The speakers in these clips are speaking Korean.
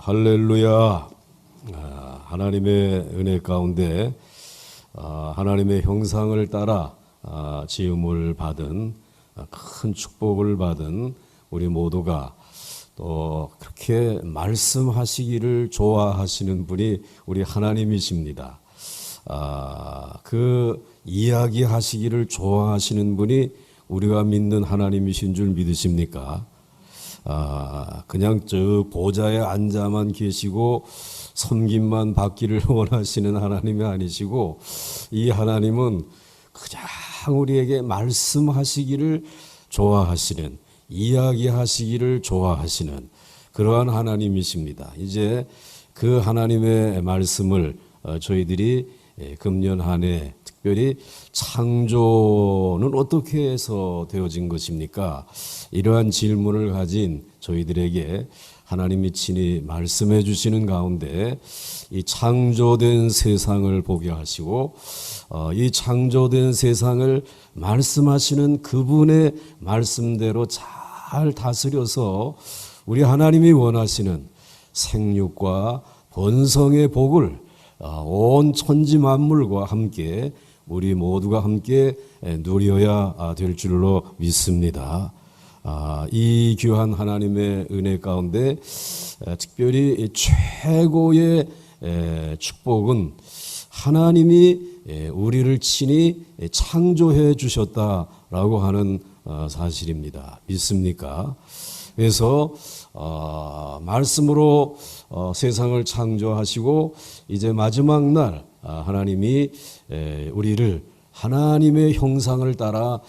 할렐루야. 하나님의 은혜 가운데 하나님의 형상을 따라 지음을 받은 큰 축복을 받은 우리 모두가 또 그렇게 말씀하시기를 좋아하시는 분이 우리 하나님이십니다. 그 이야기하시기를 좋아하시는 분이 우리가 믿는 하나님이신 줄 믿으십니까? 그냥 저 보좌에 앉아만 계시고 섬김만 받기를 원하시는 하나님이 아니시고, 이 하나님은 그냥 우리에게 말씀하시기를 좋아하시는, 이야기하시기를 좋아하시는 그러한 하나님이십니다. 이제 그 하나님의 말씀을 저희들이 금년 한 해 특별히 창조는 어떻게 해서 되어진 것입니까? 이러한 질문을 가진 저희들에게 하나님이 친히 말씀해 주시는 가운데 이 창조된 세상을 보게 하시고, 이 창조된 세상을 말씀하시는 그분의 말씀대로 잘 다스려서 우리 하나님이 원하시는 생육과 번성의 복을 온 천지 만물과 함께 우리 모두가 함께 누려야 될 줄로 믿습니다. 이 귀한 하나님의 은혜 가운데 특별히 최고의 축복은 하나님이 우리를 친히 창조해 주셨다라고 하는 사실입니다. 믿습니까? 그래서 말씀으로 세상을 창조하시고 이제 마지막 날 하나님이 우리를 하나님의 형상을 따라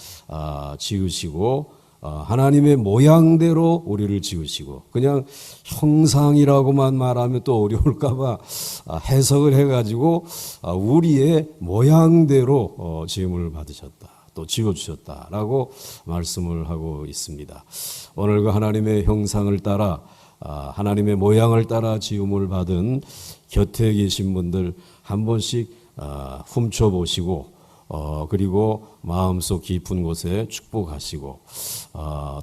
지으시고 하나님의 모양대로 우리를 지으시고, 그냥 형상이라고만 말하면 또 어려울까봐 해석을 해가지고 우리의 모양대로 지음을 받으셨다, 또 지어주셨다라고 말씀을 하고 있습니다. 오늘 그 하나님의 형상을 따라 하나님의 모양을 따라 지음을 받은 곁에 계신 분들 한 번씩 훔쳐보시고, 그리고 마음속 깊은 곳에 축복하시고,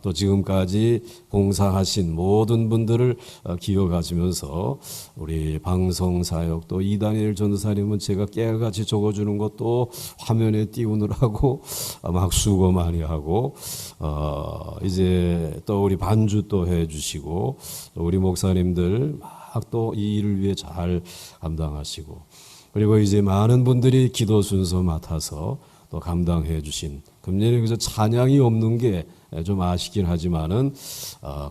또 지금까지 봉사하신 모든 분들을 기억하시면서 우리 방송사역 또 이다니엘 전도사님은 제가 깨알같이 적어주는 것도 화면에 띄우느라고 막 수고 많이 하고, 이제 또 우리 반주 또 해주시고, 또 우리 목사님들 막 또 이 일을 위해 잘 감당하시고, 그리고 이제 많은 분들이 기도 순서 맡아서 또 감당해 주신, 금년에 그래서 찬양이 없는 게 좀 아쉽긴 하지만은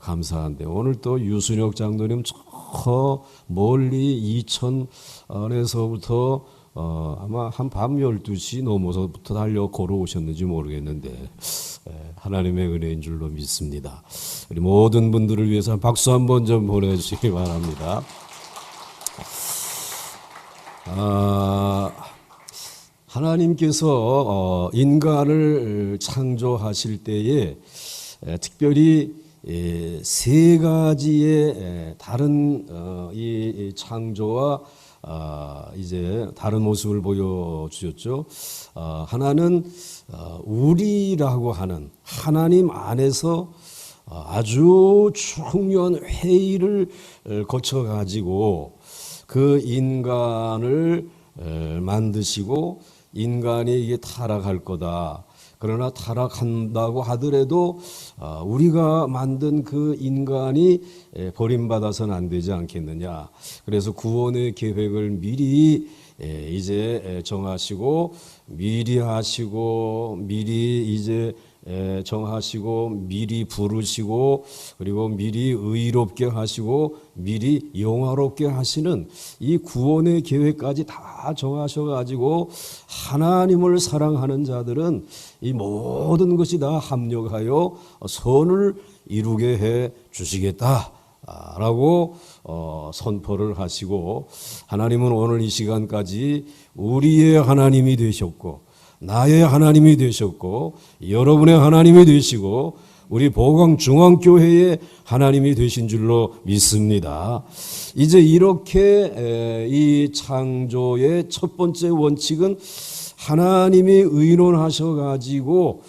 감사한데, 오늘 또 유순혁 장로님 저 멀리 이천에서부터 아마 한 밤 12시 넘어서부터 달려 걸어오셨는지 모르겠는데 하나님의 은혜인 줄로 믿습니다. 우리 모든 분들을 위해서 박수 한번 좀 보내주시기 바랍니다. 하나님께서 인간을 창조하실 때에 특별히 세 가지의 다른 이 창조와 이제 다른 모습을 보여주셨죠. 하나는 우리라고 하는 하나님 안에서 아주 중요한 회의를 거쳐 가지고 그 인간을 만드시고, 인간이 이게 타락할 거다, 그러나 타락한다고 하더라도 우리가 만든 그 인간이 버림받아서는 안 되지 않겠느냐. 그래서 구원의 계획을 미리 이제 정하시고, 미리 하시고, 미리 이제 정하시고, 미리 부르시고, 그리고 미리 의롭게 하시고, 미리 영화롭게 하시는 이 구원의 계획까지 다 정하셔가지고, 하나님을 사랑하는 자들은 이 모든 것이 다 합력하여 선을 이루게 해 주시겠다 라고 선포를 하시고, 하나님은 오늘 이 시간까지 우리의 하나님이 되셨고, 나의 하나님이 되셨고, 여러분의 하나님이 되시고, 우리 보광중앙교회의 하나님이 되신 줄로 믿습니다. 이제 이렇게 이 창조의 첫 번째 원칙은 하나님이 의논하셔가지고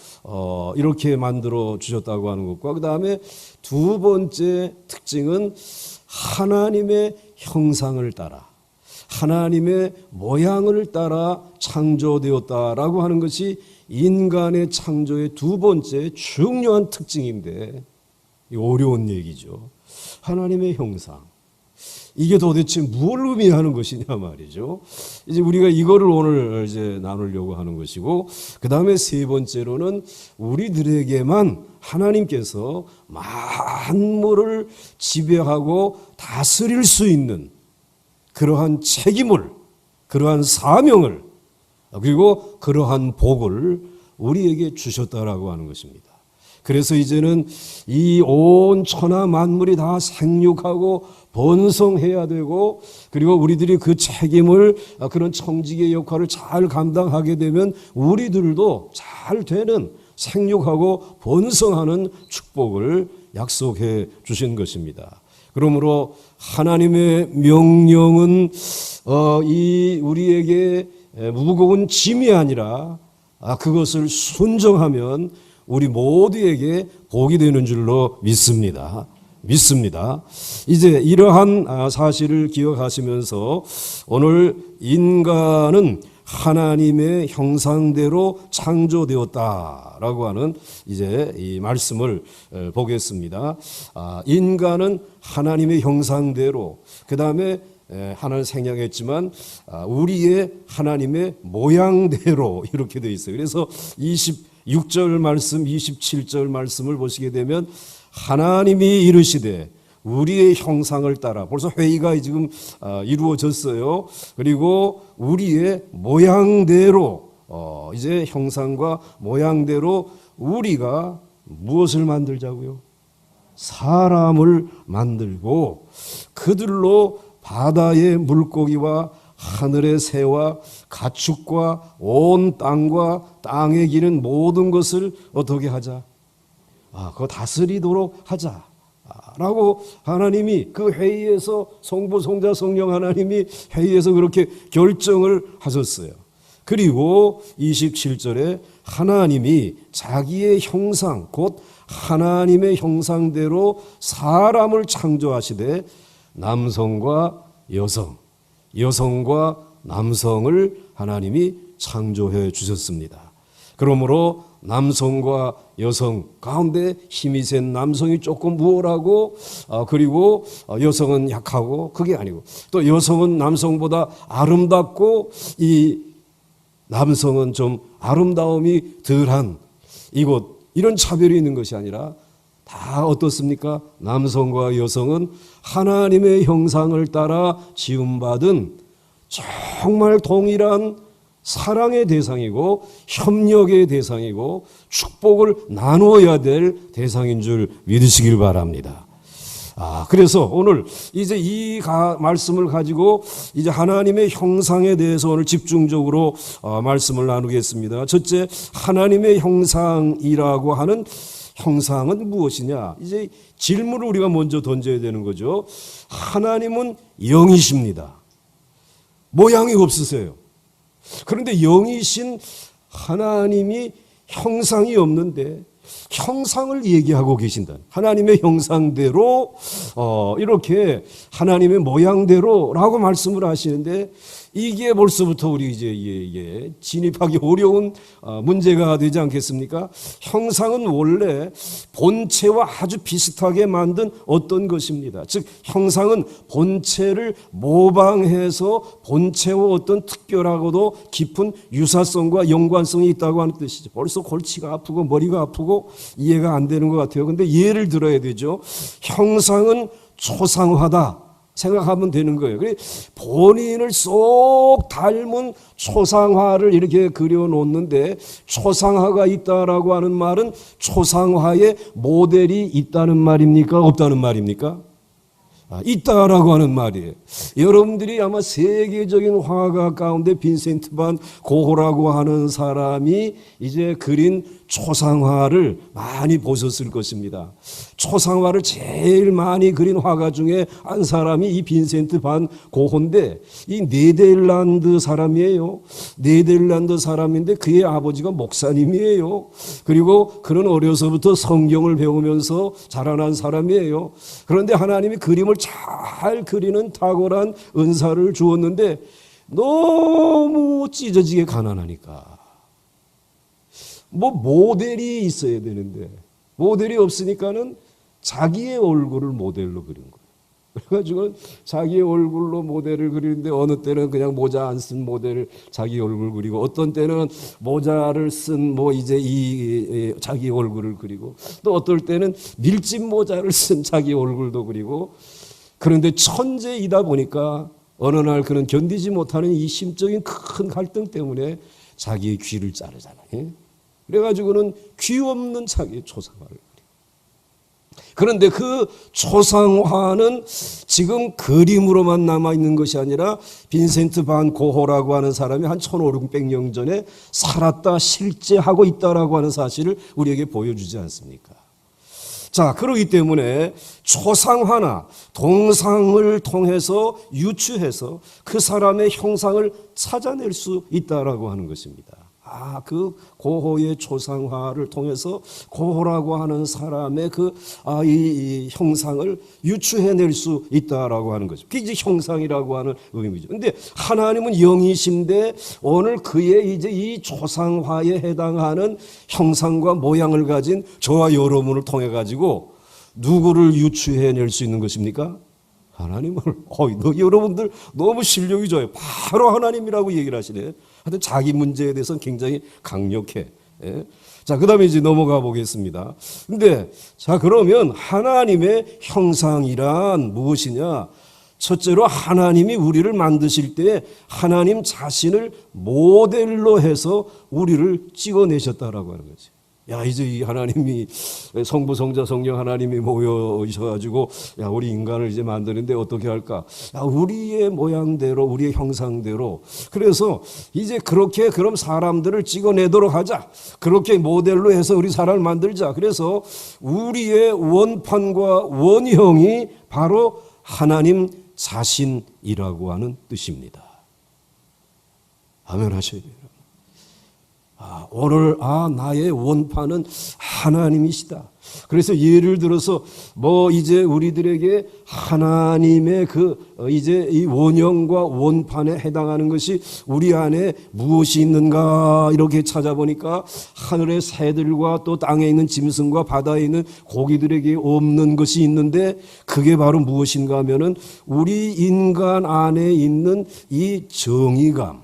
이렇게 만들어 주셨다고 하는 것과, 그 다음에 두 번째 특징은 하나님의 형상을 따라 하나님의 모양을 따라 창조되었다라고 하는 것이 인간의 창조의 두 번째 중요한 특징인데 어려운 얘기죠. 하나님의 형상. 이게 도대체 뭘 의미하는 것이냐 말이죠. 이제 우리가 이거를 오늘 이제 나누려고 하는 것이고, 그 다음에 세 번째로는 우리들에게만 하나님께서 만물을 지배하고 다스릴 수 있는 그러한 책임을, 그러한 사명을, 그리고 그러한 복을 우리에게 주셨다라고 하는 것입니다. 그래서 이제는 이 온 천하 만물이 다 생육하고 번성해야 되고, 그리고 우리들이 그 책임을, 그런 청지기의 역할을 잘 감당하게 되면 우리들도 잘 되는 생육하고 번성하는 축복을 약속해 주신 것입니다. 그러므로 하나님의 명령은 이 우리에게 무거운 짐이 아니라 그것을 순종하면 우리 모두에게 복이 되는 줄로 믿습니다. 이제 이러한 사실을 기억하시면서 오늘 인간은 하나님의 형상대로 창조되었다라고 하는 이제 이 말씀을 보겠습니다. 인간은 하나님의 형상대로, 그 다음에 하나는 생략했지만 우리의 하나님의 모양대로 이렇게 되어 있어요. 그래서 26절 말씀, 27절 말씀을 보시게 되면 하나님이 이르시되 우리의 형상을 따라, 벌써 회의가 지금 이루어졌어요. 그리고 우리의 모양대로, 이제 형상과 모양대로 우리가 무엇을 만들자고요? 사람을 만들고 그들로 바다의 물고기와 하늘의 새와 가축과 온 땅과 땅에 기는 모든 것을 어떻게 하자? 그거 다스리도록 하자. 라고 하나님이 그 회의에서 성부, 성자, 성령 하나님이 회의에서 그렇게 결정을 하셨어요. 그리고 27절에 하나님이 자기의 형상, 곧 하나님의 형상대로 사람을 창조하시되 남성과 여성, 여성과 남성을 하나님이 창조해 주셨습니다. 그러므로 남성과 여성 가운데 힘이 센 남성이 조금 우월하고, 그리고 여성은 약하고, 그게 아니고 또 여성은 남성보다 아름답고 이 남성은 좀 아름다움이 덜한 이런 차별이 있는 것이 아니라 다 어떻습니까? 남성과 여성은 하나님의 형상을 따라 지음받은 정말 동일한 사랑의 대상이고 협력의 대상이고 축복을 나누어야 될 대상인 줄 믿으시길 바랍니다. 그래서 오늘 이제 이 말씀을 가지고 이제 하나님의 형상에 대해서 오늘 집중적으로 말씀을 나누겠습니다. 첫째, 하나님의 형상이라고 하는 형상은 무엇이냐? 이제 질문을 우리가 먼저 던져야 되는 거죠. 하나님은 영이십니다. 모양이 없으세요. 그런데 영이신 하나님이 형상이 없는데 형상을 얘기하고 계신다. 하나님의 형상대로 이렇게 하나님의 모양대로라고 말씀을 하시는데 이게 벌써부터 우리 이제 진입하기 어려운 문제가 되지 않겠습니까? 형상은 원래 본체와 아주 비슷하게 만든 어떤 것입니다. 즉 형상은 본체를 모방해서 본체와 어떤 특별하고도 깊은 유사성과 연관성이 있다고 하는 뜻이죠. 벌써 골치가 아프고 머리가 아프고 이해가 안 되는 것 같아요. 근데 예를 들어야 되죠. 형상은 초상화다 생각하면 되는 거예요. 본인을 쏙 닮은 초상화를 이렇게 그려놓는데 초상화가 있다라고 하는 말은 초상화의 모델이 있다는 말입니까? 없다는 말입니까? 있다라고 하는 말이에요. 여러분들이 아마 세계적인 화가 가운데 빈센트 반 고흐라고 하는 사람이 이제 그린 초상화를 많이 보셨을 것입니다. 초상화를 제일 많이 그린 화가 중에 한 사람이 이 빈센트 반 고호인데, 이 네덜란드 사람이에요. 네덜란드 사람인데 그의 아버지가 목사님이에요. 그리고 그는 어려서부터 성경을 배우면서 자라난 사람이에요. 그런데 하나님이 그림을 잘 그리는 탁월한 은사를 주었는데 너무 찢어지게 가난하니까 모델이 있어야 되는데 모델이 없으니까는 자기의 얼굴을 모델로 그린 거예요. 그래가지고 자기의 얼굴로 모델을 그리는데 어느 때는 그냥 모자 안 쓴 모델을 자기 얼굴 그리고 어떤 때는 모자를 쓴 이제 이 자기 얼굴을 그리고 또 어떨 때는 밀짚 모자를 쓴 자기 얼굴도 그리고 그런데 천재이다 보니까 어느 날 그는 견디지 못하는 이 심적인 큰 갈등 때문에 자기의 귀를 자르잖아요. 그래가지고는 귀 없는 자기의 초상화를 그려요. 그런데 그 초상화는 지금 그림으로만 남아있는 것이 아니라 빈센트 반 고호라고 하는 사람이 한 1500년 전에 살았다 실제 하고 있다라고 하는 사실을 우리에게 보여주지 않습니까? 자, 그렇기 때문에 초상화나 동상을 통해서 유추해서 그 사람의 형상을 찾아낼 수 있다라고 하는 것입니다. 그 고호의 초상화를 통해서 고호라고 하는 사람의 이 형상을 유추해낼 수 있다라고 하는 거죠. 그게 이제 형상이라고 하는 의미죠. 근데 하나님은 영이신데 오늘 그의 이제 이 초상화에 해당하는 형상과 모양을 가진 저와 여러분을 통해 가지고 누구를 유추해낼 수 있는 것입니까? 하나님을. 여러분들 너무 실력이 좋아요. 바로 하나님이라고 얘기를 하시네. 하여튼 자기 문제에 대해서는 굉장히 강력해. 예. 자, 그 다음에 이제 넘어가 보겠습니다. 근데, 자, 그러면 하나님의 형상이란 무엇이냐? 첫째로 하나님이 우리를 만드실 때 하나님 자신을 모델로 해서 우리를 찍어내셨다라고 하는 거지. 야, 이제 이 하나님이 성부, 성자, 성령 하나님이 모여셔가지고 야, 우리 인간을 이제 만드는데 어떻게 할까? 야, 우리의 모양대로, 우리의 형상대로. 그래서 이제 그렇게 그럼 사람들을 찍어내도록 하자. 그렇게 모델로 해서 우리 사람을 만들자. 그래서 우리의 원판과 원형이 바로 하나님 자신이라고 하는 뜻입니다. 아멘 하셔야 돼요. 오늘 나의 원판은 하나님이시다. 그래서 예를 들어서 이제 우리들에게 하나님의 이제 이 원형과 원판에 해당하는 것이 우리 안에 무엇이 있는가 이렇게 찾아보니까 하늘의 새들과 또 땅에 있는 짐승과 바다에 있는 고기들에게 없는 것이 있는데 그게 바로 무엇인가 하면은 우리 인간 안에 있는 이 정의감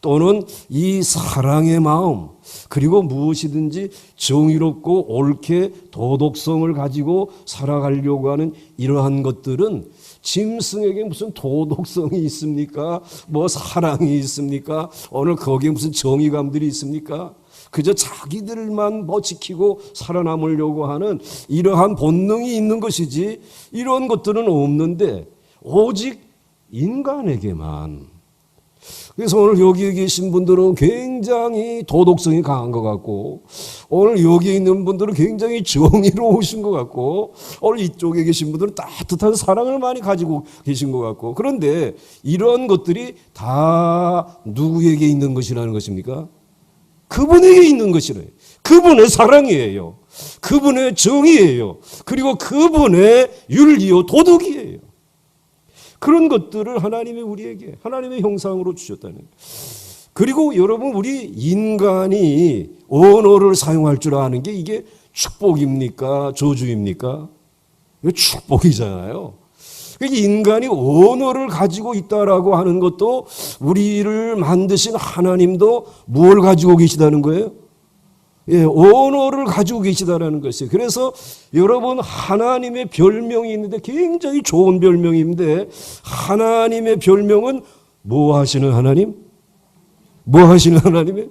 또는 이 사랑의 마음 그리고 무엇이든지 정의롭고 옳게 도덕성을 가지고 살아가려고 하는 이러한 것들은 짐승에게 무슨 도덕성이 있습니까? 사랑이 있습니까? 오늘 거기에 무슨 정의감들이 있습니까? 그저 자기들만 지키고 살아남으려고 하는 이러한 본능이 있는 것이지 이런 것들은 없는데 오직 인간에게만. 그래서 오늘 여기 계신 분들은 굉장히 도덕성이 강한 것 같고 오늘 여기 있는 분들은 굉장히 정의로우신 것 같고 오늘 이쪽에 계신 분들은 따뜻한 사랑을 많이 가지고 계신 것 같고 그런데 이런 것들이 다 누구에게 있는 것이라는 것입니까? 그분에게 있는 것이래요. 그분의 사랑이에요. 그분의 정의예요. 그리고 그분의 윤리요 도덕이에요. 그런 것들을 하나님이 우리에게 하나님의 형상으로 주셨다는 거예요. 그리고 여러분 우리 인간이 언어를 사용할 줄 아는 게 이게 축복입니까? 저주입니까? 축복이잖아요. 인간이 언어를 가지고 있다라고 하는 것도 우리를 만드신 하나님도 뭘 가지고 계시다는 거예요? 언어를 가지고 계시다라는 것이에요. 그래서 여러분 하나님의 별명이 있는데 굉장히 좋은 별명인데 하나님의 별명은 뭐 하시는 하나님? 뭐 하시는 하나님이에요?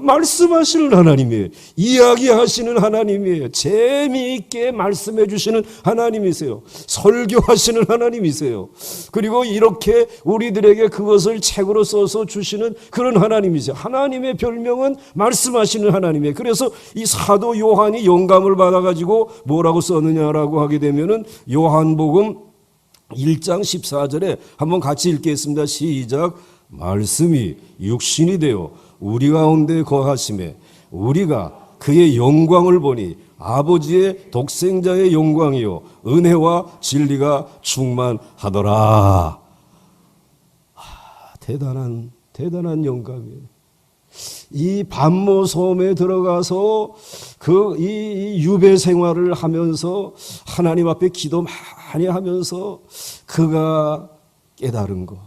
말씀하시는 하나님이에요. 이야기하시는 하나님이에요. 재미있게 말씀해 주시는 하나님이세요. 설교하시는 하나님이세요. 그리고 이렇게 우리들에게 그것을 책으로 써서 주시는 그런 하나님이세요. 하나님의 별명은 말씀하시는 하나님이에요. 그래서 이 사도 요한이 영감을 받아가지고 뭐라고 썼느냐라고 하게 되면은 요한복음 1장 14절에 한번 같이 읽겠습니다. 시작. 말씀이 육신이 되어 우리 가운데 거하심에 우리가 그의 영광을 보니 아버지의 독생자의 영광이요 은혜와 진리가 충만하더라. 대단한 영감이에요. 이 반모 섬에 들어가서 이 유배 생활을 하면서 하나님 앞에 기도 많이 하면서 그가 깨달은 거.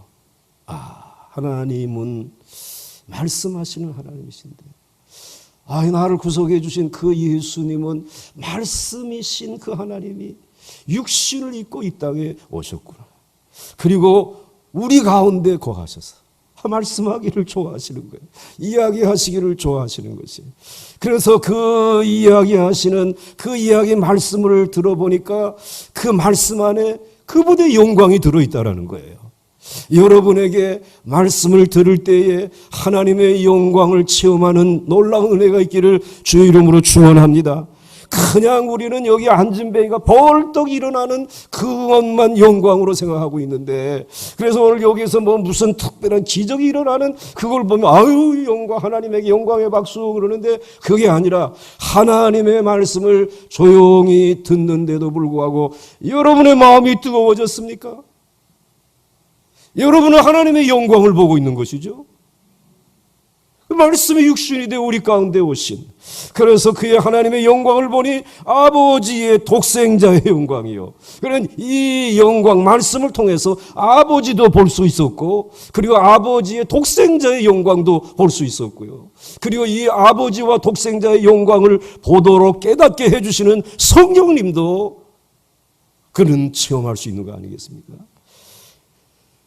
하나님은 말씀하시는 하나님이신데, 나를 구속해 주신 그 예수님은 말씀이신 그 하나님이 육신을 입고 이 땅에 오셨구나. 그리고 우리 가운데 거하셔서 말씀하기를 좋아하시는 거예요. 이야기하시기를 좋아하시는 것이에요. 그래서 그 이야기하시는 그 이야기 말씀을 들어보니까 그 말씀 안에 그분의 영광이 들어있다라는 거예요. 여러분에게 말씀을 들을 때에 하나님의 영광을 체험하는 놀라운 은혜가 있기를 주의 이름으로 축원합니다. 그냥 우리는 여기 앉은 배가 벌떡 일어나는 그것만 영광으로 생각하고 있는데, 그래서 오늘 여기서 무슨 특별한 기적이 일어나는 그걸 보면 아유 영광, 하나님에게 영광의 박수 그러는데, 그게 아니라 하나님의 말씀을 조용히 듣는데도 불구하고 여러분의 마음이 뜨거워졌습니까? 여러분은 하나님의 영광을 보고 있는 것이죠. 그 말씀이 육신이 되어 우리 가운데 오신, 그래서 그의 하나님의 영광을 보니 아버지의 독생자의 영광이요. 그런 이 영광, 말씀을 통해서 아버지도 볼 수 있었고, 그리고 아버지의 독생자의 영광도 볼 수 있었고요. 그리고 이 아버지와 독생자의 영광을 보도록 깨닫게 해주시는 성령님도 그는 체험할 수 있는 거 아니겠습니까?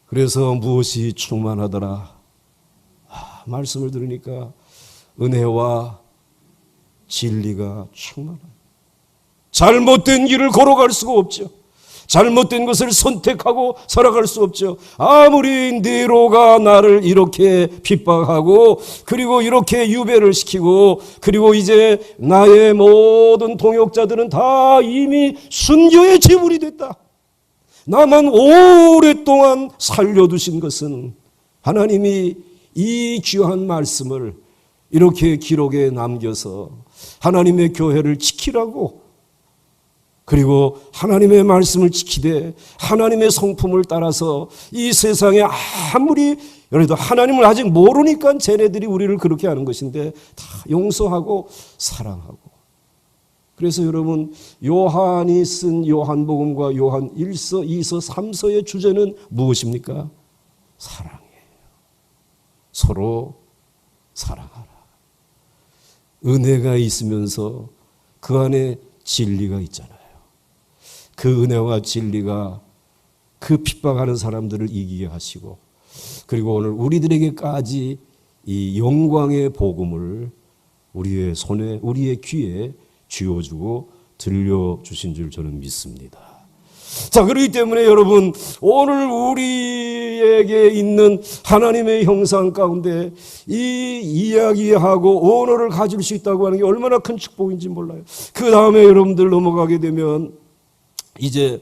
그래서 무엇이 충만하더라? 말씀을 들으니까 은혜와 진리가 충만해요. 잘못된 길을 걸어갈 수가 없죠. 잘못된 것을 선택하고 살아갈 수 없죠. 아무리 네로가 나를 이렇게 핍박하고, 그리고 이렇게 유배를 시키고, 그리고 이제 나의 모든 동역자들은 다 이미 순교의 제물이 됐다. 나만 오랫동안 살려두신 것은 하나님이 이 귀한 말씀을 이렇게 기록에 남겨서 하나님의 교회를 지키라고, 그리고 하나님의 말씀을 지키되 하나님의 성품을 따라서 이 세상에 아무리 그래도 하나님을 아직 모르니까 쟤네들이 우리를 그렇게 하는 것인데 다 용서하고 사랑하고. 그래서 여러분, 요한이 쓴 요한복음과 요한 1서, 2서, 3서의 주제는 무엇입니까? 사랑이에요. 서로 사랑하라. 은혜가 있으면서 그 안에 진리가 있잖아요. 그 은혜와 진리가 그 핍박하는 사람들을 이기게 하시고, 그리고 오늘 우리들에게까지 이 영광의 복음을 우리의 손에, 우리의 귀에 쥐어주고 들려주신 줄 저는 믿습니다. 자, 그렇기 때문에 여러분, 오늘 우리에게 있는 하나님의 형상 가운데 이 이야기하고 언어를 가질 수 있다고 하는 게 얼마나 큰 축복인지 몰라요. 그 다음에 여러분들 넘어가게 되면 이제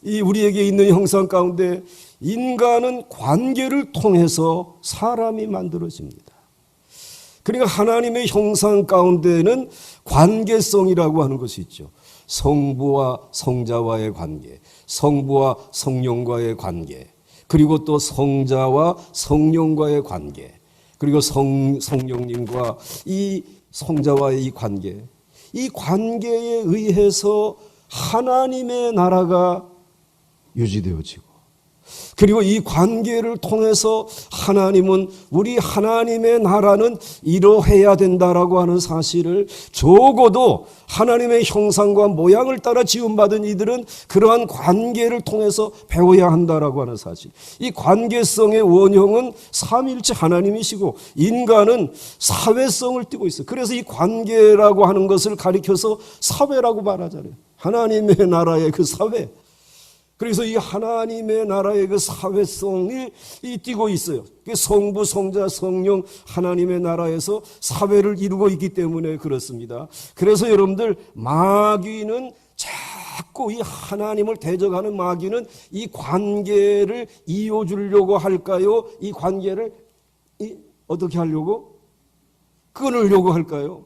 이 우리에게 있는 형상 가운데 인간은 관계를 통해서 사람이 만들어집니다. 그러니까 하나님의 형상 가운데는 관계성이라고 하는 것이 있죠. 성부와 성자와의 관계, 성부와 성령과의 관계, 그리고 또 성자와 성령과의 관계, 그리고 성령님과 이 성자와의 이 관계, 이 관계에 의해서 하나님의 나라가 유지되어지고, 그리고 이 관계를 통해서 하나님은 우리 하나님의 나라는 이러해야 된다라고 하는 사실을 적어도 하나님의 형상과 모양을 따라 지음받은 이들은 그러한 관계를 통해서 배워야 한다라고 하는 사실. 이 관계성의 원형은 삼위일체 하나님이시고 인간은 사회성을 띠고 있어요. 그래서 이 관계라고 하는 것을 가리켜서 사회라고 말하잖아요. 하나님의 나라의 그 사회. 그래서 이 하나님의 나라의 그 사회성이 띠고 있어요. 성부, 성자, 성령 하나님의 나라에서 사회를 이루고 있기 때문에 그렇습니다. 그래서 여러분들 마귀는 자꾸 이 하나님을 대적하는 마귀는 이 관계를 이어주려고 할까요? 이 관계를 어떻게 하려고? 끊으려고 할까요?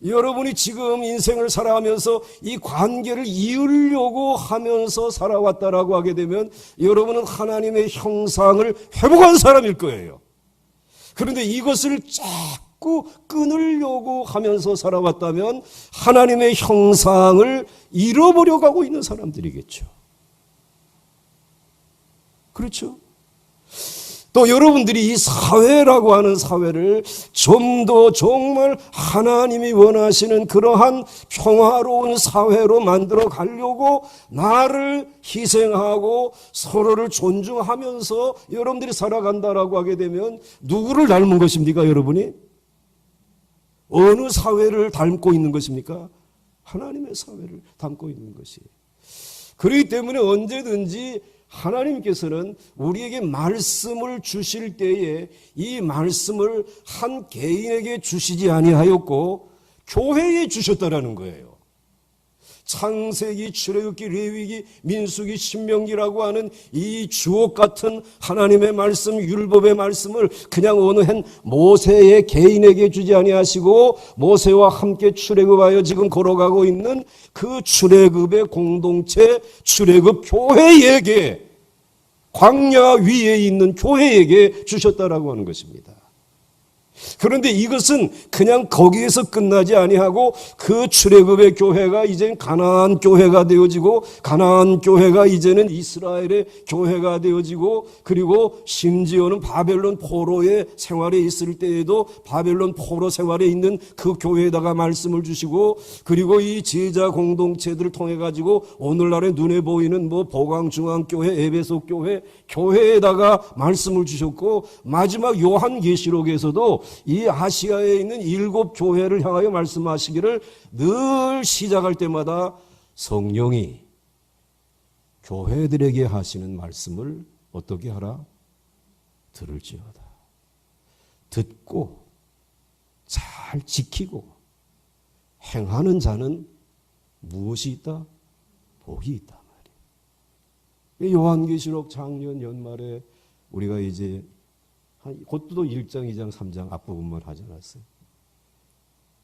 여러분이 지금 인생을 살아가면서 이 관계를 이으려고 하면서 살아왔다라고 하게 되면 여러분은 하나님의 형상을 회복한 사람일 거예요. 그런데 이것을 자꾸 끊으려고 하면서 살아왔다면 하나님의 형상을 잃어버려 가고 있는 사람들이겠죠. 그렇죠? 또 여러분들이 이 사회라고 하는 사회를 좀 더 정말 하나님이 원하시는 그러한 평화로운 사회로 만들어 가려고 나를 희생하고 서로를 존중하면서 여러분들이 살아간다라고 하게 되면 누구를 닮은 것입니까, 여러분이? 어느 사회를 닮고 있는 것입니까? 하나님의 사회를 닮고 있는 것이에요. 그렇기 때문에 언제든지 하나님께서는 우리에게 말씀을 주실 때에 이 말씀을 한 개인에게 주시지 아니하였고 교회에 주셨다라는 거예요. 창세기, 출애굽기, 레위기, 민수기, 신명기라고 하는 이 주옥 같은 하나님의 말씀, 율법의 말씀을 그냥 어느 한 모세의 개인에게 주지 아니하시고 모세와 함께 출애굽하여 지금 걸어가고 있는 그 출애굽의 공동체, 출애굽 교회에게, 광야 위에 있는 교회에게 주셨다라고 하는 것입니다. 그런데 이것은 그냥 거기에서 끝나지 아니하고 그 출애굽의 교회가 이제는 가나안 교회가 되어지고 가나안 교회가 이제는 이스라엘의 교회가 되어지고 그리고 심지어는 바벨론 포로의 생활에 있을 때에도 바벨론 포로 생활에 있는 그 교회에다가 말씀을 주시고 그리고 이 제자 공동체들을 통해 가지고 오늘날의 눈에 보이는 뭐 보강중앙교회, 에베소 교회, 교회에다가 말씀을 주셨고 마지막 요한계시록에서도 이 아시아에 있는 7 교회를 향하여 말씀하시기를 늘 시작할 때마다 성령이 교회들에게 하시는 말씀을 어떻게 하라? 들을지어다. 듣고 잘 지키고 행하는 자는 무엇이 있다? 복이 있단 말이에요. 요한계시록 작년 연말에 우리가 이제 그것도 1장, 2장, 3장 앞부분만 하지 않았어요.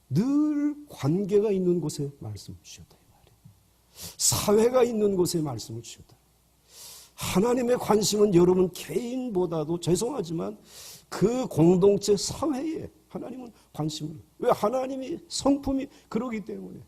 늘 관계가 있는 곳에 말씀을 주셨다. 이 말이에요. 사회가 있는 곳에 말씀을 주셨다. 하나님의 관심은 여러분 개인보다도 죄송하지만 그 공동체 사회에 하나님은 관심을. 왜? 하나님이 성품이 그러기 때문에.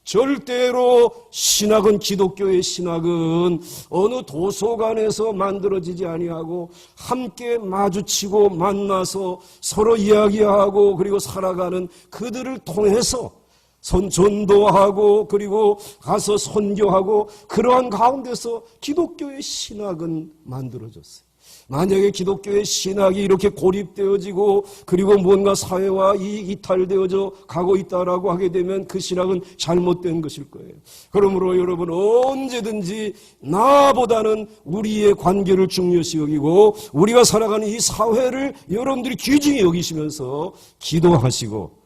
절대로 신학은 기독교의 신학은 어느 도서관에서 만들어지지 아니하고 함께 마주치고 만나서 서로 이야기하고 그리고 살아가는 그들을 통해서 전도하고 그리고 가서 선교하고 그러한 가운데서 기독교의 신학은 만들어졌어요. 만약에 기독교의 신학이 이렇게 고립되어지고 그리고 뭔가 사회와 이탈되어져 가고 있다라고 하게 되면 그 신학은 잘못된 것일 거예요. 그러므로 여러분 언제든지 나보다는 우리의 관계를 중요시 여기고 우리가 살아가는 이 사회를 여러분들이 귀중히 여기시면서 기도하시고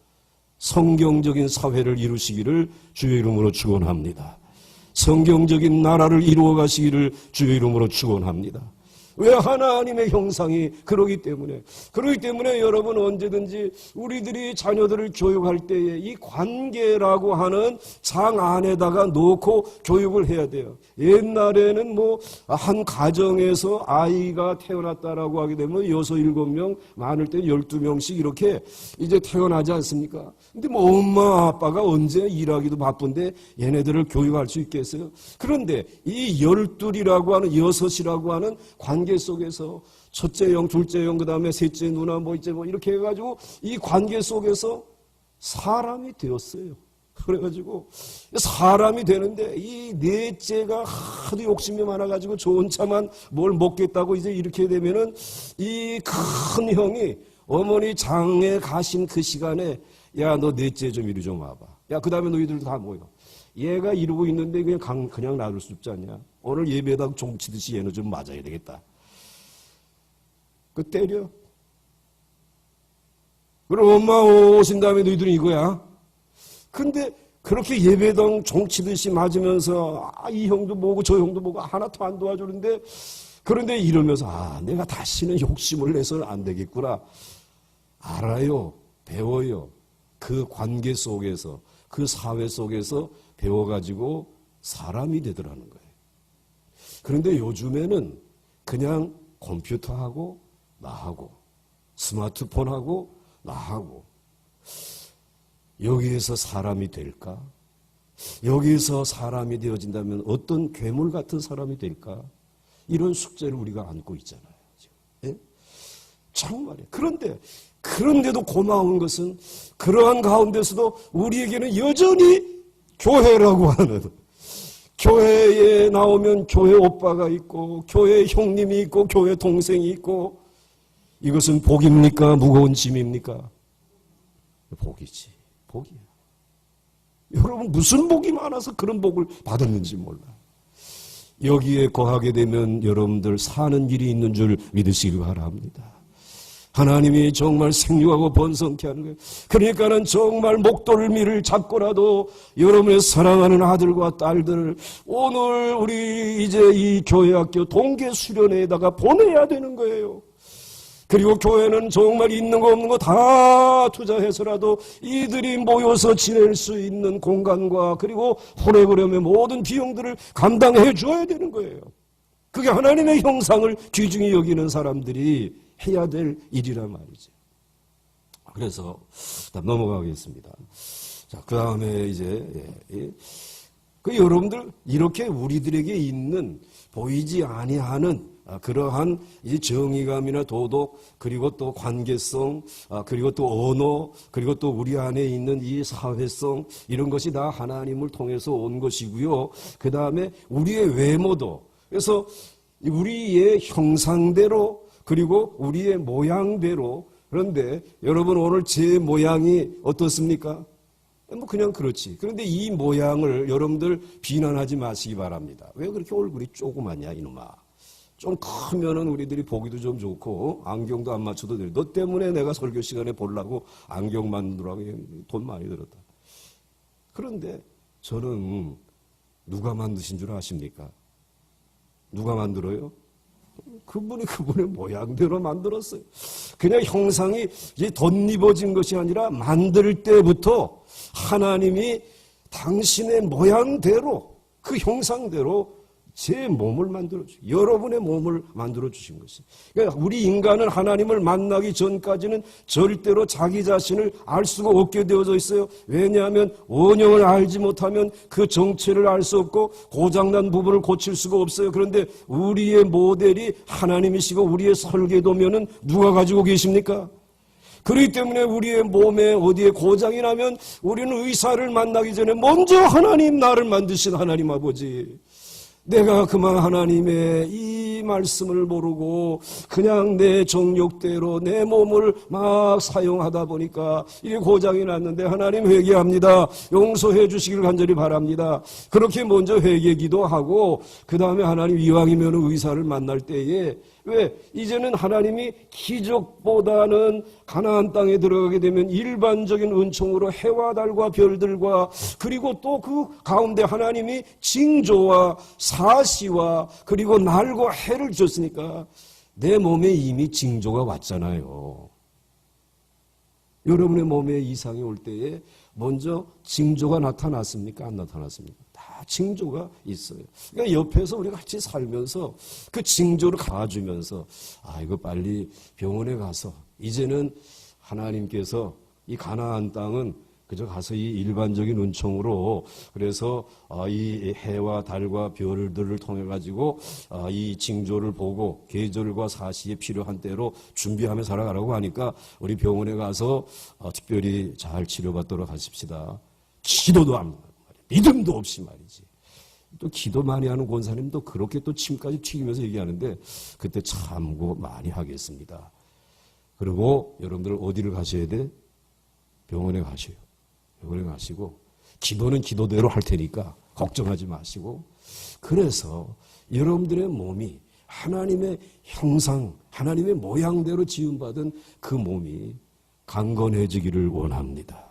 성경적인 사회를 이루시기를 주의 이름으로 축원합니다. 성경적인 나라를 이루어 가시기를 주의 이름으로 축원합니다. 왜? 하나님의 형상이 그러기 때문에. 그러기 때문에 여러분 언제든지 우리들이 자녀들을 교육할 때에 이 관계라고 하는 장 안에다가 놓고 교육을 해야 돼요. 옛날에는 뭐 한 가정에서 아이가 태어났다라고 하게 되면 6, 7명, 많을 때 12명씩 이렇게 이제 태어나지 않습니까? 근데 뭐 엄마 아빠가 언제 일하기도 바쁜데 얘네들을 교육할 수 있겠어요? 그런데 이 12이라고 하는 6이라고 하는 관계 속에서 첫째 형, 둘째 형, 그 다음에 셋째 누나 뭐 이제 뭐 이렇게 해가지고 이 관계 속에서 사람이 되었어요. 그래가지고 사람이 되는데 이 넷째가 하도 욕심이 많아가지고 좋은 차만 뭘 먹겠다고 이제 이렇게 되면은 이 큰 형이 어머니 장에 가신 그 시간에 야, 너 넷째 좀 이리 좀 와봐. 야, 그 다음에 너희들도 다 모여. 얘가 이러고 있는데 그냥 놔둘 수 없지 않냐? 오늘 예배당 종치듯이 얘는 좀 맞아야 되겠다. 그 때려. 그럼 엄마 오신 다음에 너희들은 이거야. 근데 그렇게 예배당 종치듯이 맞으면서 이 형도 뭐고 저 형도 뭐고 하나도 안 도와주는데 그런데 이러면서 내가 다시는 욕심을 내서는 안 되겠구나. 알아요. 배워요. 그 관계 속에서 그 사회 속에서 배워가지고 사람이 되더라는 거예요. 그런데 요즘에는 그냥 컴퓨터하고 나하고 스마트폰하고 나하고 여기에서 사람이 될까? 여기에서 사람이 되어진다면 어떤 괴물 같은 사람이 될까? 이런 숙제를 우리가 안고 있잖아요. 예? 정말이에요. 그런데도 고마운 것은 그러한 가운데서도 우리에게는 여전히 교회라고 하는 교회에 나오면 교회 오빠가 있고 교회 형님이 있고 교회 동생이 있고 이것은 복입니까? 무거운 짐입니까? 복이지. 복이야. 여러분 무슨 복이 많아서 그런 복을 받았는지 몰라. 여기에 거하게 되면 여러분들 사는 길이 있는 줄 믿으시기 바랍니다. 하나님이 정말 생육하고 번성케 하는 거예요. 그러니까는 정말 목덜미를 잡고라도 여러분의 사랑하는 아들과 딸들을 오늘 우리 이제 이 교회학교 동계 수련회에다가 보내야 되는 거예요. 그리고 교회는 정말 있는 거 없는 거 다 투자해서라도 이들이 모여서 지낼 수 있는 공간과 그리고 프로그램의 모든 비용들을 감당해 줘야 되는 거예요. 그게 하나님의 형상을 귀중히 여기는 사람들이 해야 될 일이란 말이죠. 그래서 넘어가겠습니다. 자, 그 다음에 이제 여러분들 이렇게 우리들에게 있는 보이지 아니하는 그러한 이제 정의감이나 도덕 그리고 또 관계성 그리고 또 언어 그리고 또 우리 안에 있는 이 사회성 이런 것이 다 하나님을 통해서 온 것이고요. 그 다음에 우리의 외모도 그래서 우리의 형상대로 그리고 우리의 모양대로 그런데 여러분 오늘 제 모양이 어떻습니까? 뭐 그냥 그렇지. 그런데 이 모양을 여러분들 비난하지 마시기 바랍니다. 왜 그렇게 얼굴이 조그맣냐 이놈아. 좀 크면은 우리들이 보기도 좀 좋고 안경도 안 맞춰도 돼. 너 때문에 내가 설교 시간에 보려고 안경 만들라고 돈 많이 들었다. 그런데 저는 누가 만드신 줄 아십니까? 누가 만들어요? 그분의 모양대로 만들었어요. 그냥 형상이 이제 덧입어진 것이 아니라 만들 때부터 하나님이 당신의 모양대로 그 형상대로 제 몸을 만들어주신 여러분의 몸을 만들어주신 것이에요. 그러니까 우리 인간은 하나님을 만나기 전까지는 절대로 자기 자신을 알 수가 없게 되어져 있어요. 왜냐하면 원형을 알지 못하면 그 정체를 알 수 없고 고장난 부분을 고칠 수가 없어요. 그런데 우리의 모델이 하나님이시고 우리의 설계도면은 누가 가지고 계십니까? 그렇기 때문에 우리의 몸에 어디에 고장이 나면 우리는 의사를 만나기 전에 먼저 하나님 나를 만드신 하나님 아버지 내가 그만 하나님의 이 말씀을 모르고 그냥 내 정욕대로 내 몸을 막 사용하다 보니까 이게 고장이 났는데 하나님 회개합니다. 용서해 주시길 간절히 바랍니다. 그렇게 먼저 회개 기도하고 그 다음에 하나님 이왕이면 의사를 만날 때에 왜? 이제는 하나님이 기적보다는 가나안 땅에 들어가게 되면 일반적인 은총으로 해와 달과 별들과 그리고 또 그 가운데 하나님이 징조와 사시와 그리고 날과 해를 주셨으니까 내 몸에 이미 징조가 왔잖아요. 여러분의 몸에 이상이 올 때에 먼저 징조가 나타났습니까? 안 나타났습니까? 다 징조가 있어요. 그러니까 옆에서 우리가 같이 살면서 그 징조를 가주면서 이거 빨리 병원에 가서 이제는 하나님께서 이 가나안 땅은 그저 가서 이 일반적인 은총으로 그래서 이 해와 달과 별들을 통해 가지고 이 징조를 보고 계절과 사시에 필요한 때로 준비하며 살아가라고 하니까 우리 병원에 가서 특별히 잘 치료받도록 하십시다. 기도도 안 하고 믿음도 없이 말이지. 또 기도 많이 하는 권사님도 그렇게 또 침까지 튀기면서 얘기하는데 그때 참고 많이 하겠습니다. 그리고 여러분들 어디를 가셔야 돼? 병원에 가셔요. 병원에 가시고 기도는 기도대로 할 테니까 걱정하지 마시고, 그래서 여러분들의 몸이 하나님의 형상, 하나님의 모양대로 지음받은 그 몸이 강건해지기를 원합니다.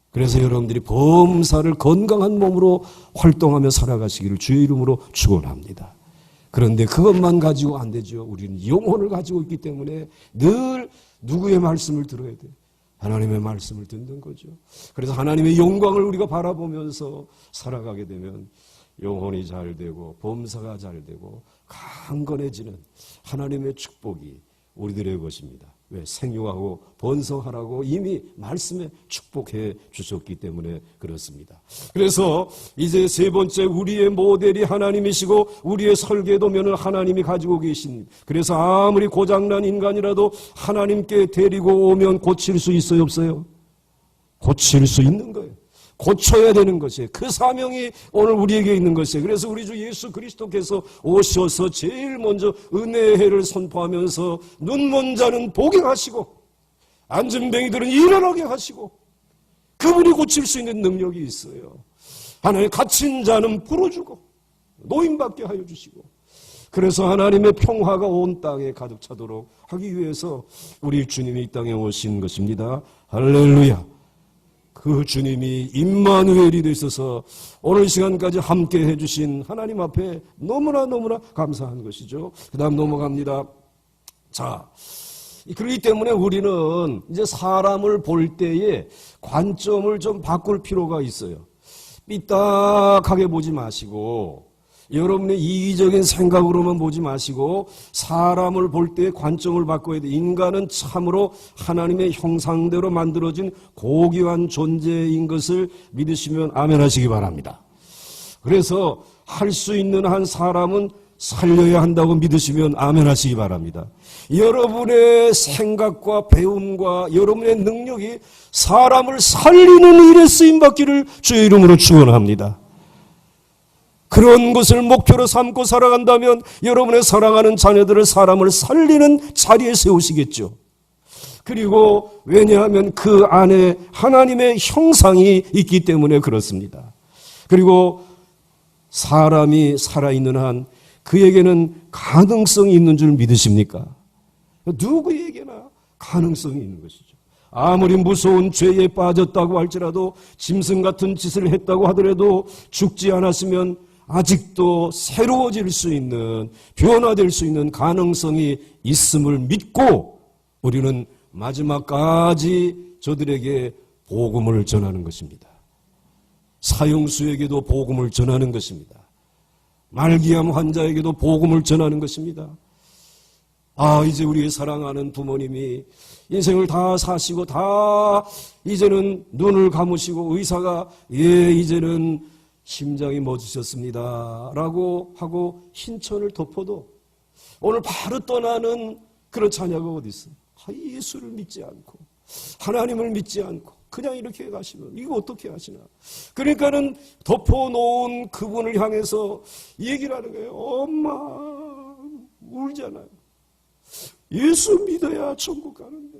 그래서 여러분들이 범사를 건강한 몸으로 활동하며 살아가시기를 주의 이름으로 축원합니다. 그런데 그것만 가지고 안 되죠. 우리는 영혼을 가지고 있기 때문에 늘 누구의 말씀을 들어야 돼요? 하나님의 말씀을 듣는 거죠. 그래서 하나님의 영광을 우리가 바라보면서 살아가게 되면 영혼이 잘 되고 범사가 잘 되고 강건해지는 하나님의 축복이 우리들의 것입니다. 왜? 생육하고 번성하라고 이미 말씀에 축복해 주셨기 때문에 그렇습니다. 그래서 이제 세 번째, 우리의 모델이 하나님이시고 우리의 설계도면을 하나님이 가지고 계십니다. 그래서 아무리 고장난 인간이라도 하나님께 데리고 오면 고칠 수 있어요, 없어요? 고칠 수 있는 거예요. 고쳐야 되는 것이에요. 그 사명이 오늘 우리에게 있는 것이에요. 그래서 우리 주 예수 그리스도께서 오셔서 제일 먼저 은혜의 해를 선포하면서 눈먼 자는 보게 하시고 앉은 뱅이들은 일어나게 하시고, 그분이 고칠 수 있는 능력이 있어요. 하나님 갇힌 자는 풀어주고 노임받게 하여 주시고, 그래서 하나님의 평화가 온 땅에 가득 차도록 하기 위해서 우리 주님이 이 땅에 오신 것입니다. 할렐루야. 그 주님이 임마누엘이 되셔서 오늘 시간까지 함께 해주신 하나님 앞에 너무나 감사한 것이죠. 그 다음 넘어갑니다. 자, 그렇기 때문에 우리는 이제 사람을 볼 때에 관점을 좀 바꿀 필요가 있어요. 삐딱하게 보지 마시고, 여러분의 이기적인 생각으로만 보지 마시고 사람을 볼 때 관점을 바꿔야 돼. 인간은 참으로 하나님의 형상대로 만들어진 고귀한 존재인 것을 믿으시면 아멘 하시기 바랍니다. 그래서 할 수 있는 한 사람은 살려야 한다고 믿으시면 아멘 하시기 바랍니다. 여러분의 생각과 배움과 여러분의 능력이 사람을 살리는 일에 쓰임받기를 주의 이름으로 축원합니다. 그런 것을 목표로 삼고 살아간다면 여러분의 사랑하는 자녀들을 사람을 살리는 자리에 세우시겠죠. 그리고 왜냐하면 그 안에 하나님의 형상이 있기 때문에 그렇습니다. 그리고 사람이 살아있는 한 그에게는 가능성이 있는 줄 믿으십니까? 누구에게나 가능성이 있는 것이죠. 아무리 무서운 죄에 빠졌다고 할지라도, 짐승 같은 짓을 했다고 하더라도 죽지 않았으면 아직도 새로워질 수 있는, 변화될 수 있는 가능성이 있음을 믿고 우리는 마지막까지 저들에게 복음을 전하는 것입니다. 사형수에게도 복음을 전하는 것입니다. 말기암 환자에게도 복음을 전하는 것입니다. 이제 우리 사랑하는 부모님이 인생을 다 사시고 다 이제는 눈을 감으시고 의사가 이제는 심장이 멎으셨습니다 라고 하고 흰천을 덮어도 오늘 바로 떠나는 그런 자녀가 어디 있어요? 예수를 믿지 않고 하나님을 믿지 않고 그냥 이렇게 가시면 이거 어떻게 하시나? 그러니까는 덮어놓은 그분을 향해서 얘기를 하는 거예요. 엄마, 울잖아요. 예수 믿어야 천국 가는데.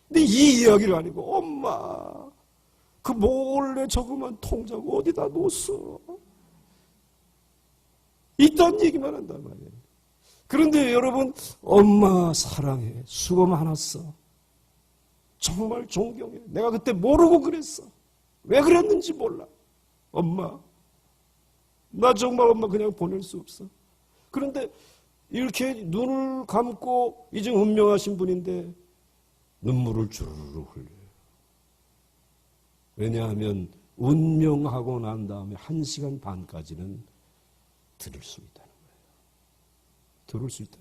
근데 이 이야기를 아니고 엄마, 그 몰래 저그만 통자고 어디다 놓았어? 이딴 얘기만 한단 말이에요. 그런데 여러분, 엄마 사랑해. 수고 많았어. 정말 존경해. 내가 그때 모르고 그랬어. 왜 그랬는지 몰라. 엄마, 나 정말 엄마 그냥 보낼 수 없어. 그런데 이렇게 눈을 감고 이제 운명하신 분인데 눈물을 주르르 흘려요. 왜냐하면 운명하고 난 다음에 1시간 반까지는 들을 수 있다는 거예요. 들을 수 있다.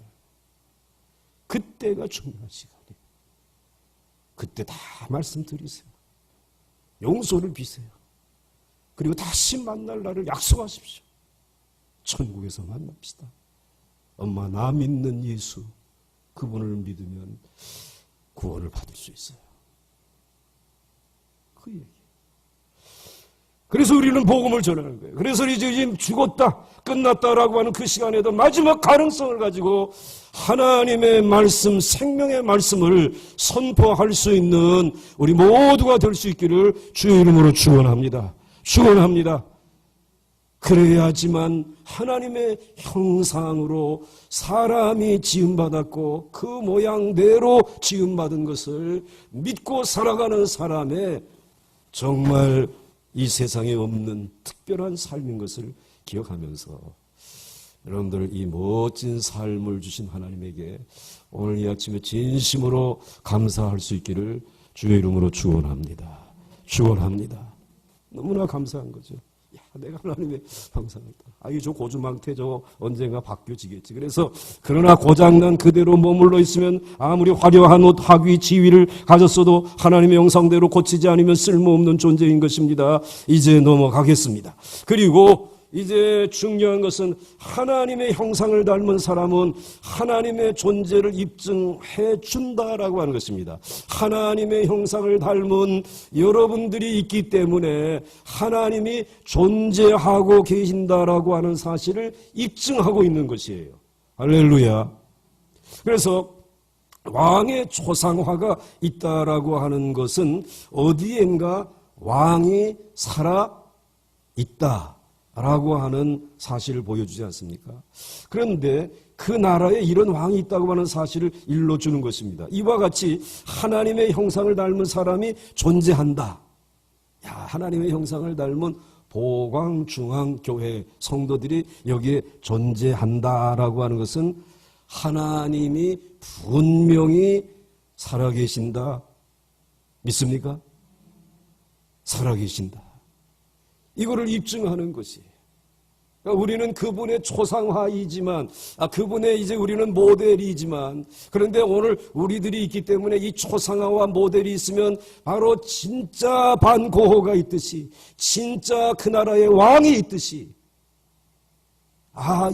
그때가 중요한 시간이에요. 그때 다 말씀드리세요. 용서를 비세요. 그리고 다시 만날 날을 약속하십시오. 천국에서 만납시다. 엄마, 나 믿는 예수, 그분을 믿으면 구원을 받을 수 있어요. 그 얘기. 그래서 우리는 복음을 전하는 거예요. 그래서 이제 죽었다, 끝났다라고 하는 그 시간에도 마지막 가능성을 가지고 하나님의 말씀, 생명의 말씀을 선포할 수 있는 우리 모두가 될 수 있기를 주의 이름으로 축원합니다. 축원합니다. 그래야지만 하나님의 형상으로 사람이 지음받았고 그 모양대로 지음받은 것을 믿고 살아가는 사람의 정말 이 세상에 없는 특별한 삶인 것을 기억하면서 여러분들 이 멋진 삶을 주신 하나님에게 오늘 이 아침에 진심으로 감사할 수 있기를 주의 이름으로 축원합니다. 축원합니다. 너무나 감사한 거죠. 야, 내가 하나님의 형상이다. 저 고주망태 저 언젠가 바뀌어지겠지. 그래서 그러나 고장난 그대로 머물러 있으면 아무리 화려한 옷, 학위, 지위를 가졌어도 하나님의 형상대로 고치지 않으면 쓸모없는 존재인 것입니다. 이제 넘어가겠습니다. 그리고 이제 중요한 것은 하나님의 형상을 닮은 사람은 하나님의 존재를 입증해 준다라고 하는 것입니다. 하나님의 형상을 닮은 여러분들이 있기 때문에 하나님이 존재하고 계신다라고 하는 사실을 입증하고 있는 것이에요. 할렐루야. 그래서 왕의 초상화가 있다라고 하는 것은 어디엔가 왕이 살아 있다 라고 하는 사실을 보여주지 않습니까? 그런데 그 나라에 이런 왕이 있다고 하는 사실을 일러주는 것입니다. 이와 같이 하나님의 형상을 닮은 사람이 존재한다. 하나님의 형상을 닮은 보광중앙교회 성도들이 여기에 존재한다라고 하는 것은 하나님이 분명히 살아계신다. 믿습니까? 살아계신다. 이거를 입증하는 것이에요. 그러니까 우리는 그분의 초상화이지만, 그분의 이제 우리는 모델이지만, 그런데 오늘 우리들이 있기 때문에 이 초상화와 모델이 있으면 바로 진짜 반고호가 있듯이, 진짜 그 나라의 왕이 있듯이,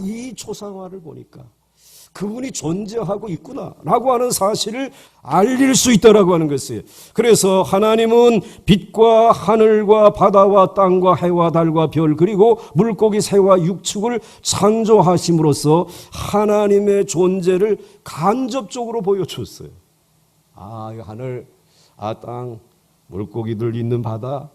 이 초상화를 보니까 그분이 존재하고 있구나라고 하는 사실을 알릴 수 있다라고 하는 것이에요. 그래서 하나님은 빛과 하늘과 바다와 땅과 해와 달과 별 그리고 물고기 새와 육축을 창조하심으로써 하나님의 존재를 간접적으로 보여줬어요. 하늘, 땅, 물고기들 있는 바다,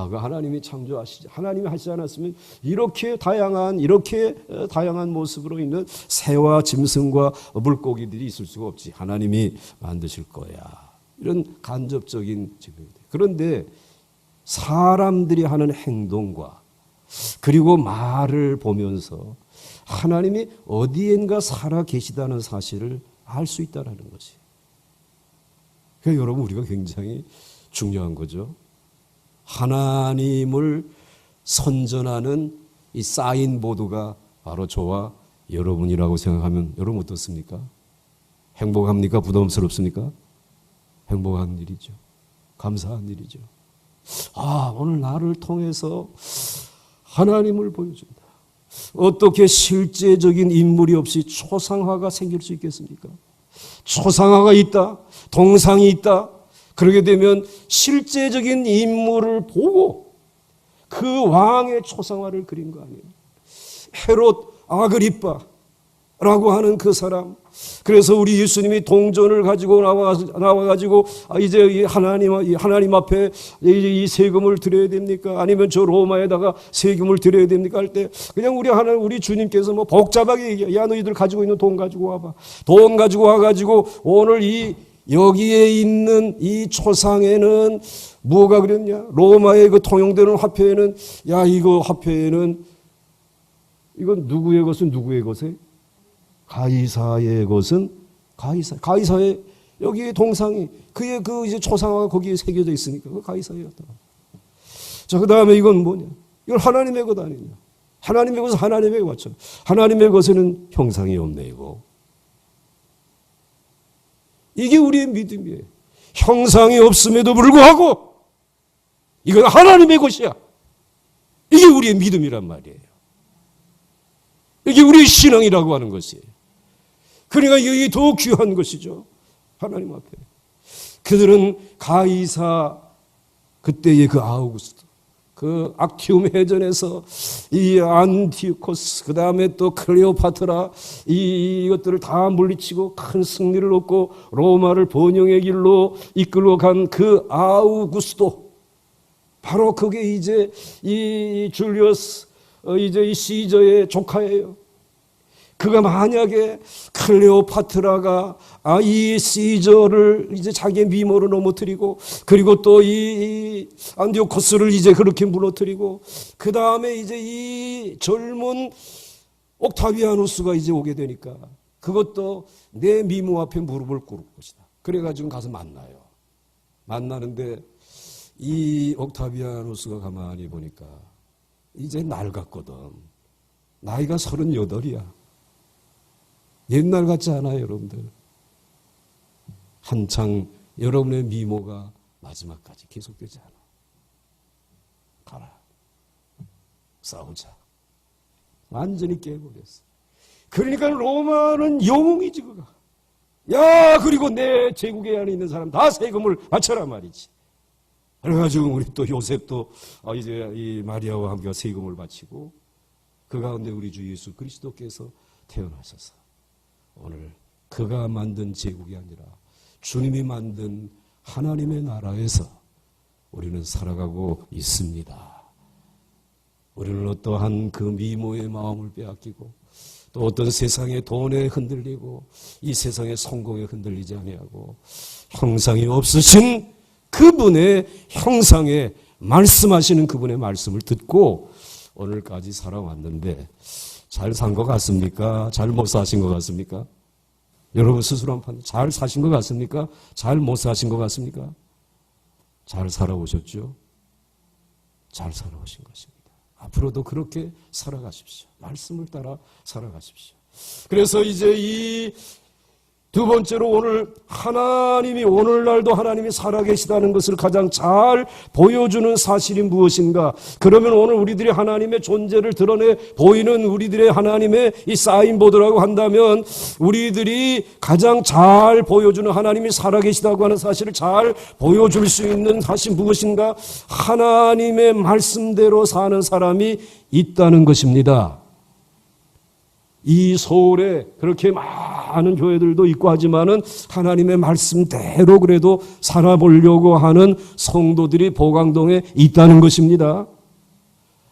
그 하나님이 창조하시지. 하나님이 하시지 않았으면 이렇게 다양한 모습으로 있는 새와 짐승과 물고기들이 있을 수가 없지. 하나님이 만드실 거야. 이런 간접적인 증명입니다. 그런데 사람들이 하는 행동과 그리고 말을 보면서 하나님이 어디엔가 살아 계시다는 사실을 알 수 있다는 것이. 그러니까 여러분 우리가 굉장히 중요한 거죠. 하나님을 선전하는 이 사인보드가 바로 저와 여러분이라고 생각하면 여러분 어떻습니까? 행복합니까? 부담스럽습니까? 행복한 일이죠. 감사한 일이죠. 오늘 나를 통해서 하나님을 보여준다. 어떻게 실제적인 인물이 없이 초상화가 생길 수 있겠습니까? 초상화가 있다. 동상이 있다. 그러게 되면 실제적인 인물을 보고 그 왕의 초상화를 그린 거 아니에요. 헤롯 아그리빠라고 하는 그 사람. 그래서 우리 예수님이 동전을 가지고 나와가지고 이제 하나님 앞에 이 세금을 드려야 됩니까? 아니면 저 로마에다가 세금을 드려야 됩니까? 할 때 그냥 우리 주님께서 복잡하게 얘기해. 야, 너희들 가지고 있는 돈 가지고 와봐. 돈 가지고 와가지고 오늘 여기에 있는 이 초상에는 뭐가 그랬냐? 로마의 그 통용되는 화폐에는 이거 화폐에는 이건 누구의 것은 누구의 것에? 가이사의 것은 가이사의 여기에 동상이 그의 그 이제 초상화가 거기에 새겨져 있으니까 그 가이사의 것다. 자, 그 다음에 이건 뭐냐? 이건 하나님의 것 아니냐? 하나님의 것은 하나님의 것죠. 하나님의 것에는 형상이 없네 이거. 이게 우리의 믿음이에요. 형상이 없음에도 불구하고 이건 하나님의 것이야. 이게 우리의 믿음이란 말이에요. 이게 우리의 신앙이라고 하는 것이에요. 그러니까 이게 더 귀한 것이죠. 하나님 앞에. 그들은 가이사 그때의 그 아우구스도 그 악티움 해전에서 이 안티오코스 그 다음에 또 클레오파트라 이것들을 다 물리치고 큰 승리를 얻고 로마를 번영의 길로 이끌고 간 그 아우구스도 바로 그게 이제 이 줄리어스 이제 이 시저의 조카예요. 그가 만약에 클레오파트라가 이 시저를 이제 자기의 미모로 넘어뜨리고 그리고 또 이 안디오코스를 이제 그렇게 무너뜨리고 그 다음에 이제 이 젊은 옥타비아누스가 이제 오게 되니까 그것도 내 미모 앞에 무릎을 꿇을 것이다. 그래가지고 가서 만나요. 만나는데 이 옥타비아누스가 가만히 보니까 이제 낡았거든. 나이가 38이야. 옛날 같지 않아요, 여러분들? 한창 여러분의 미모가 마지막까지 계속되지 않아. 가라. 싸우자. 완전히 깨버렸어. 그러니까 로마는 영웅이지, 그가. 야, 그리고 내 제국에 안에 있는 사람 다 세금을 바쳐라 말이지. 그래가지고 우리 또 요셉도 이제 이 마리아와 함께 세금을 바치고 그 가운데 우리 주 예수 그리스도께서 태어나셔서 오늘 그가 만든 제국이 아니라 주님이 만든 하나님의 나라에서 우리는 살아가고 있습니다. 우리는 어떠한 그 미모의 마음을 빼앗기고 또 어떤 세상의 돈에 흔들리고 이 세상의 성공에 흔들리지 아니하고 형상이 없으신 그분의 형상에 말씀하시는 그분의 말씀을 듣고 오늘까지 살아왔는데 잘 산 것 같습니까? 잘 못 사신 것 같습니까? 여러분 스스로 한번 잘 사신 것 같습니까? 잘 못 사신 것 같습니까? 잘 살아오셨죠? 잘 살아오신 것입니다. 앞으로도 그렇게 살아가십시오. 말씀을 따라 살아가십시오. 그래서 이제 이 두 번째로 오늘 하나님이 오늘날도 하나님이 살아계시다는 것을 가장 잘 보여주는 사실이 무엇인가? 그러면 오늘 우리들이 하나님의 존재를 드러내 보이는 우리들의 하나님의 이 사인보드라고 한다면 우리들이 가장 잘 보여주는 하나님이 살아계시다고 하는 사실을 잘 보여줄 수 있는 사실 무엇인가? 하나님의 말씀대로 사는 사람이 있다는 것입니다. 이 서울에 그렇게 많은 교회들도 있고 하지만은 하나님의 말씀대로 그래도 살아보려고 하는 성도들이 보강동에 있다는 것입니다.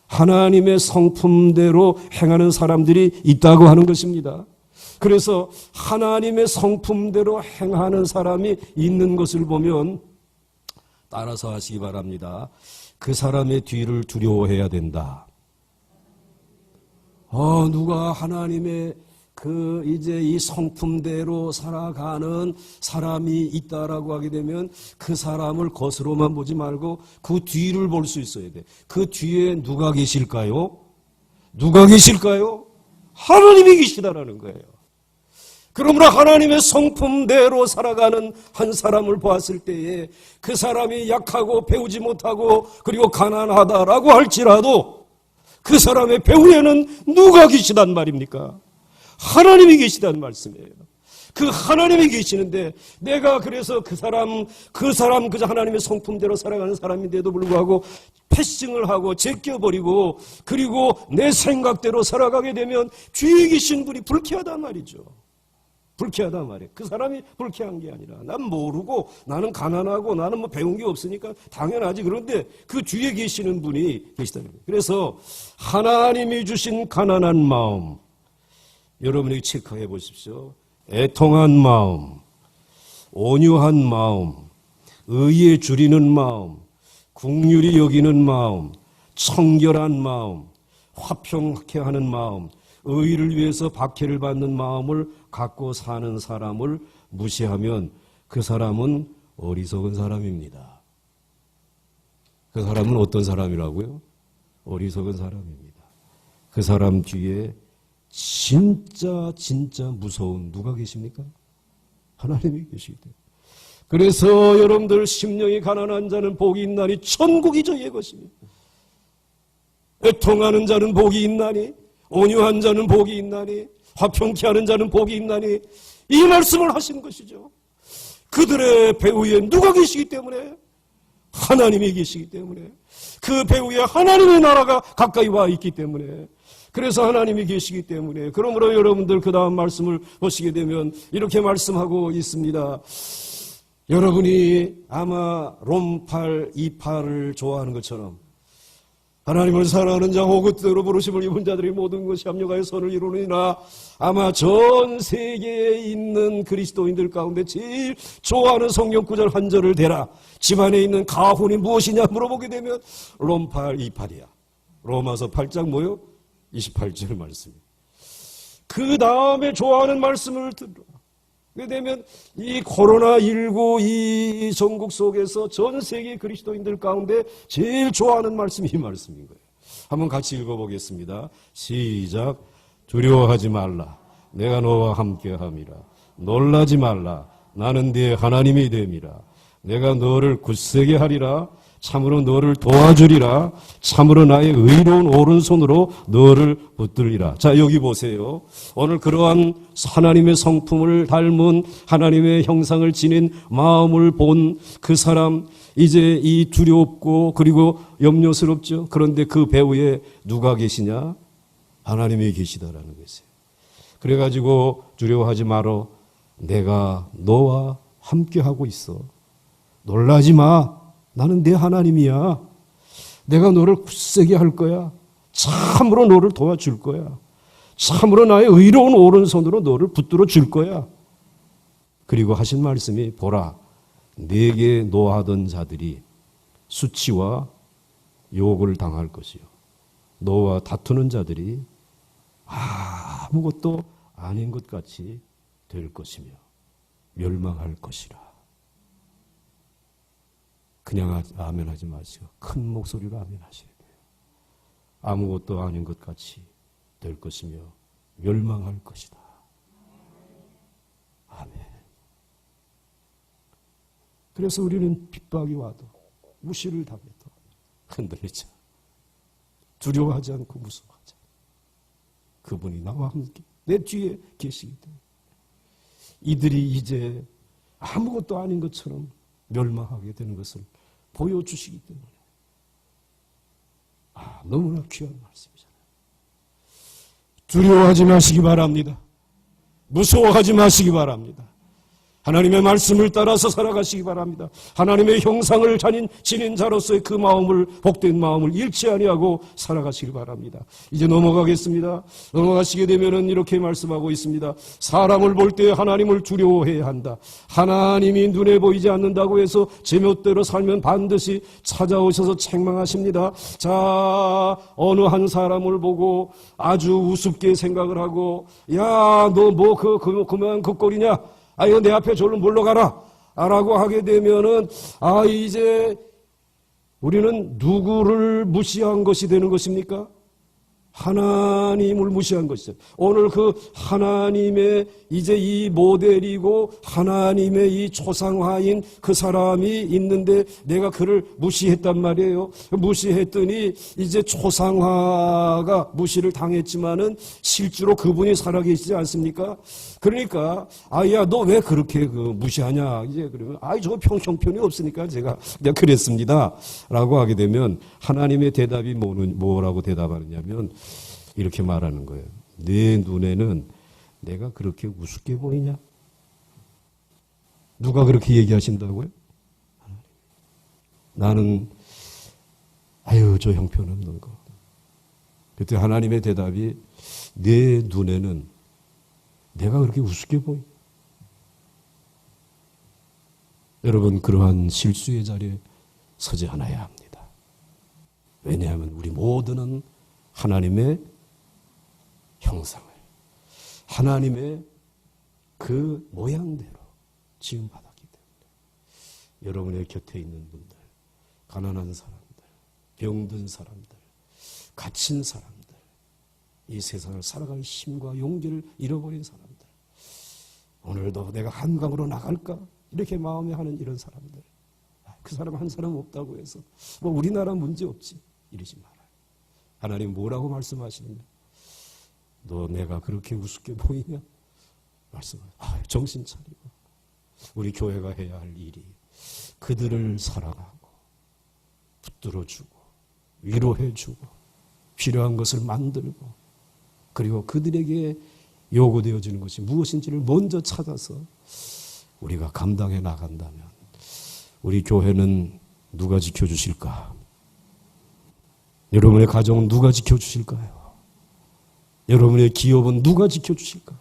하나님의 성품대로 행하는 사람들이 있다고 하는 것입니다. 그래서 하나님의 성품대로 행하는 사람이 있는 것을 보면 따라서 하시기 바랍니다. 그 사람의 뒤를 두려워해야 된다. 누가 하나님의 그 이제 이 성품대로 살아가는 사람이 있다라고 하게 되면 그 사람을 겉으로만 보지 말고 그 뒤를 볼 수 있어야 돼. 그 뒤에 누가 계실까요? 누가 계실까요? 하나님이 계시다라는 거예요. 그러므로 하나님의 성품대로 살아가는 한 사람을 보았을 때에 그 사람이 약하고 배우지 못하고 그리고 가난하다라고 할지라도 그 사람의 배후에는 누가 계시단 말입니까? 하나님이 계시단 말씀이에요. 그 하나님이 계시는데 내가 그래서 그 사람 그저 하나님의 성품대로 살아가는 사람인데도 불구하고 패싱을 하고 제껴버리고 그리고 내 생각대로 살아가게 되면 뒤에 계신 분이 불쾌하단 말이죠. 불쾌하단 말이에요. 그 사람이 불쾌한 게 아니라 난 모르고 나는 가난하고 나는 뭐 배운 게 없으니까 당연하지. 그런데 그 뒤에 계시는 분이 계시다는 거예요. 그래서 하나님이 주신 가난한 마음 여러분이 체크해 보십시오. 애통한 마음, 온유한 마음, 의에 줄이는 마음, 긍휼히 여기는 마음, 청결한 마음, 화평케 하는 마음, 의를 위해서 박해를 받는 마음을 갖고 사는 사람을 무시하면 그 사람은 어리석은 사람입니다. 그 사람은 어떤 사람이라고요? 어리석은 사람입니다. 그 사람 뒤에 진짜 무서운 누가 계십니까? 하나님이 계시기 때문에. 그래서 여러분들 심령이 가난한 자는 복이 있나니 천국이 저희의 것입니다. 애통하는 자는 복이 있나니, 온유한 자는 복이 있나니, 화평케 하는 자는 복이 있나니, 이 말씀을 하시는 것이죠. 그들의 배후에 누가 계시기 때문에? 하나님이 계시기 때문에. 그 배후에 하나님의 나라가 가까이 와 있기 때문에. 그래서 하나님이 계시기 때문에. 그러므로 여러분들 그 다음 말씀을 보시게 되면 이렇게 말씀하고 있습니다. 여러분이 아마 롬팔, 이팔을 좋아하는 것처럼 하나님을 사랑하는 자 오고 뜻대로 부르심을 입은 자들이 모든 것이 합력하여 선을 이루느니라. 아마 전 세계에 있는 그리스도인들 가운데 제일 좋아하는 성경 구절 한 절을 대라. 집안에 있는 가훈이 무엇이냐 물어보게 되면 롬팔, 이팔이야. 로마서 8장 뭐요? 28절 말씀입니다. 그 다음에 좋아하는 말씀을 들어. 그렇게 되면 이 코로나19 이 전국 속에서 전 세계 그리스도인들 가운데 제일 좋아하는 말씀이 이 말씀인 거예요. 한번 같이 읽어보겠습니다. 시작. 두려워하지 말라. 내가 너와 함께함이라. 놀라지 말라. 나는 네 하나님이 됨이라. 내가 너를 굳세게 하리라. 참으로 너를 도와주리라. 참으로 나의 의로운 오른손으로 너를 붙들리라. 자, 여기 보세요. 오늘 그러한 하나님의 성품을 닮은 하나님의 형상을 지닌 마음을 본 그 사람, 이제 이 두렵고 그리고 염려스럽죠. 그런데 그 배후에 누가 계시냐? 하나님이 계시다라는 것이에요. 그래가지고 두려워하지 마라. 내가 너와 함께하고 있어. 놀라지 마. 나는 내 하나님이야. 내가 너를 굳세게 할 거야. 참으로 너를 도와줄 거야. 참으로 나의 의로운 오른손으로 너를 붙들어 줄 거야. 그리고 하신 말씀이 보라. 내게 노하던 자들이 수치와 욕을 당할 것이요. 너와 다투는 자들이 아무것도 아닌 것 같이 될 것이며 멸망할 것이라. 그냥 아멘 하지 마시고 큰 목소리로 아멘 하셔야 돼요. 아무것도 아닌 것 같이 될 것이며 멸망할 것이다. 아멘. 그래서 우리는 핍박이 와도 무시를 당해도 흔들리지 않아. 두려워하지 않고 무서워하지 않아. 그분이 나와 함께 내 뒤에 계시기 때문에 이들이 이제 아무것도 아닌 것처럼 멸망하게 되는 것을 보여주시기 때문에 너무나 귀한 말씀이잖아요. 두려워하지 마시기 바랍니다. 무서워하지 마시기 바랍니다. 하나님의 말씀을 따라서 살아가시기 바랍니다. 하나님의 형상을 지닌 자로서의 그 마음을, 복된 마음을 잃지 아니하고 살아가시기 바랍니다. 이제 넘어가겠습니다. 넘어가시게 되면은 이렇게 말씀하고 있습니다. 사람을 볼 때 하나님을 두려워해야 한다. 하나님이 눈에 보이지 않는다고 해서 제멋대로 살면 반드시 찾아오셔서 책망하십니다. 자, 어느 한 사람을 보고 아주 우습게 생각을 하고, 야, 너 뭐 그만 그 꼴이냐? 이거 내 앞에 절로 물러가라. 라고 하게 되면은, 이제 우리는 누구를 무시한 것이 되는 것입니까? 하나님을 무시한 것이죠. 오늘 그 하나님의 이제 이 모델이고 하나님의 이 초상화인 그 사람이 있는데 내가 그를 무시했단 말이에요. 무시했더니 이제 초상화가 무시를 당했지만은 실제로 그분이 살아계시지 않습니까? 그러니까 야, 너 왜 그렇게 무시하냐? 이제 그러면 저 형편이 없으니까 제가 그냥 그랬습니다. 라고 하게 되면 하나님의 대답이 뭐라고 대답하느냐면 이렇게 말하는 거예요. 내 눈에는 내가 그렇게 우습게 보이냐? 누가 그렇게 얘기하신다고요? 나는 저 형편없는 거. 그때 하나님의 대답이 내 눈에는 내가 그렇게 우습게 보이? 여러분, 그러한 실수의 자리에 서지 않아야 합니다. 왜냐하면 우리 모두는 하나님의 형상을, 하나님의 그 모양대로 지음받았기 때문에 여러분의 곁에 있는 분들, 가난한 사람들, 병든 사람들, 갇힌 사람들, 이 세상을 살아갈 힘과 용기를 잃어버린 사람들, 오늘도 내가 한강으로 나갈까 이렇게 마음에 하는 이런 사람들, 그 사람 한 사람 없다고 해서 뭐 우리나라 문제 없지 이러지 말아요. 하나님 뭐라고 말씀하시느냐? 너 내가 그렇게 우습게 보이냐? 말씀하세요. 정신 차리고 우리 교회가 해야 할 일이 그들을 사랑하고 붙들어주고 위로해주고 필요한 것을 만들고, 그리고 그들에게 요구되어지는 것이 무엇인지를 먼저 찾아서 우리가 감당해 나간다면 우리 교회는 누가 지켜주실까? 여러분의 가정은 누가 지켜주실까요? 여러분의 기업은 누가 지켜주실까?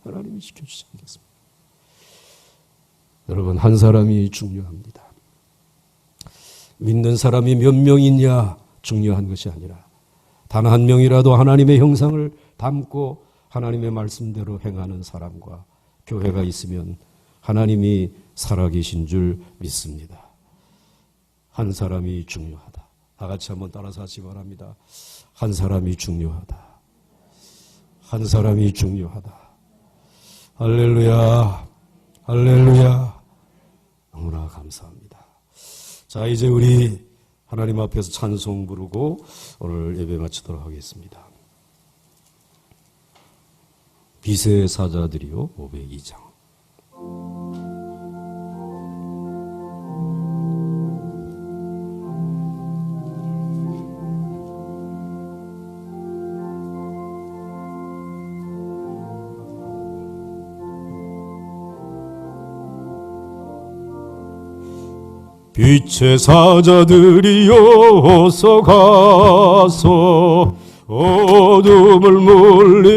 하나님이 지켜주지 않겠습니까? 여러분, 한 사람이 중요합니다. 믿는 사람이 몇 명이냐 중요한 것이 아니라 단 한 명이라도 하나님의 형상을 담고 하나님의 말씀대로 행하는 사람과 교회가 있으면 하나님이 살아계신 줄 믿습니다. 한 사람이 중요하다. 다 같이 한번 따라서 하시기 바랍니다. 한 사람이 중요하다. 한 사람이 중요하다. 할렐루야, 할렐루야. 너무나 감사합니다. 자, 이제 우리 하나님 앞에서 찬송 부르고 오늘 예배 마치도록 하겠습니다. 빛의 사자들이요, 502장. 빛의 사자들이여 어서 가서 어둠을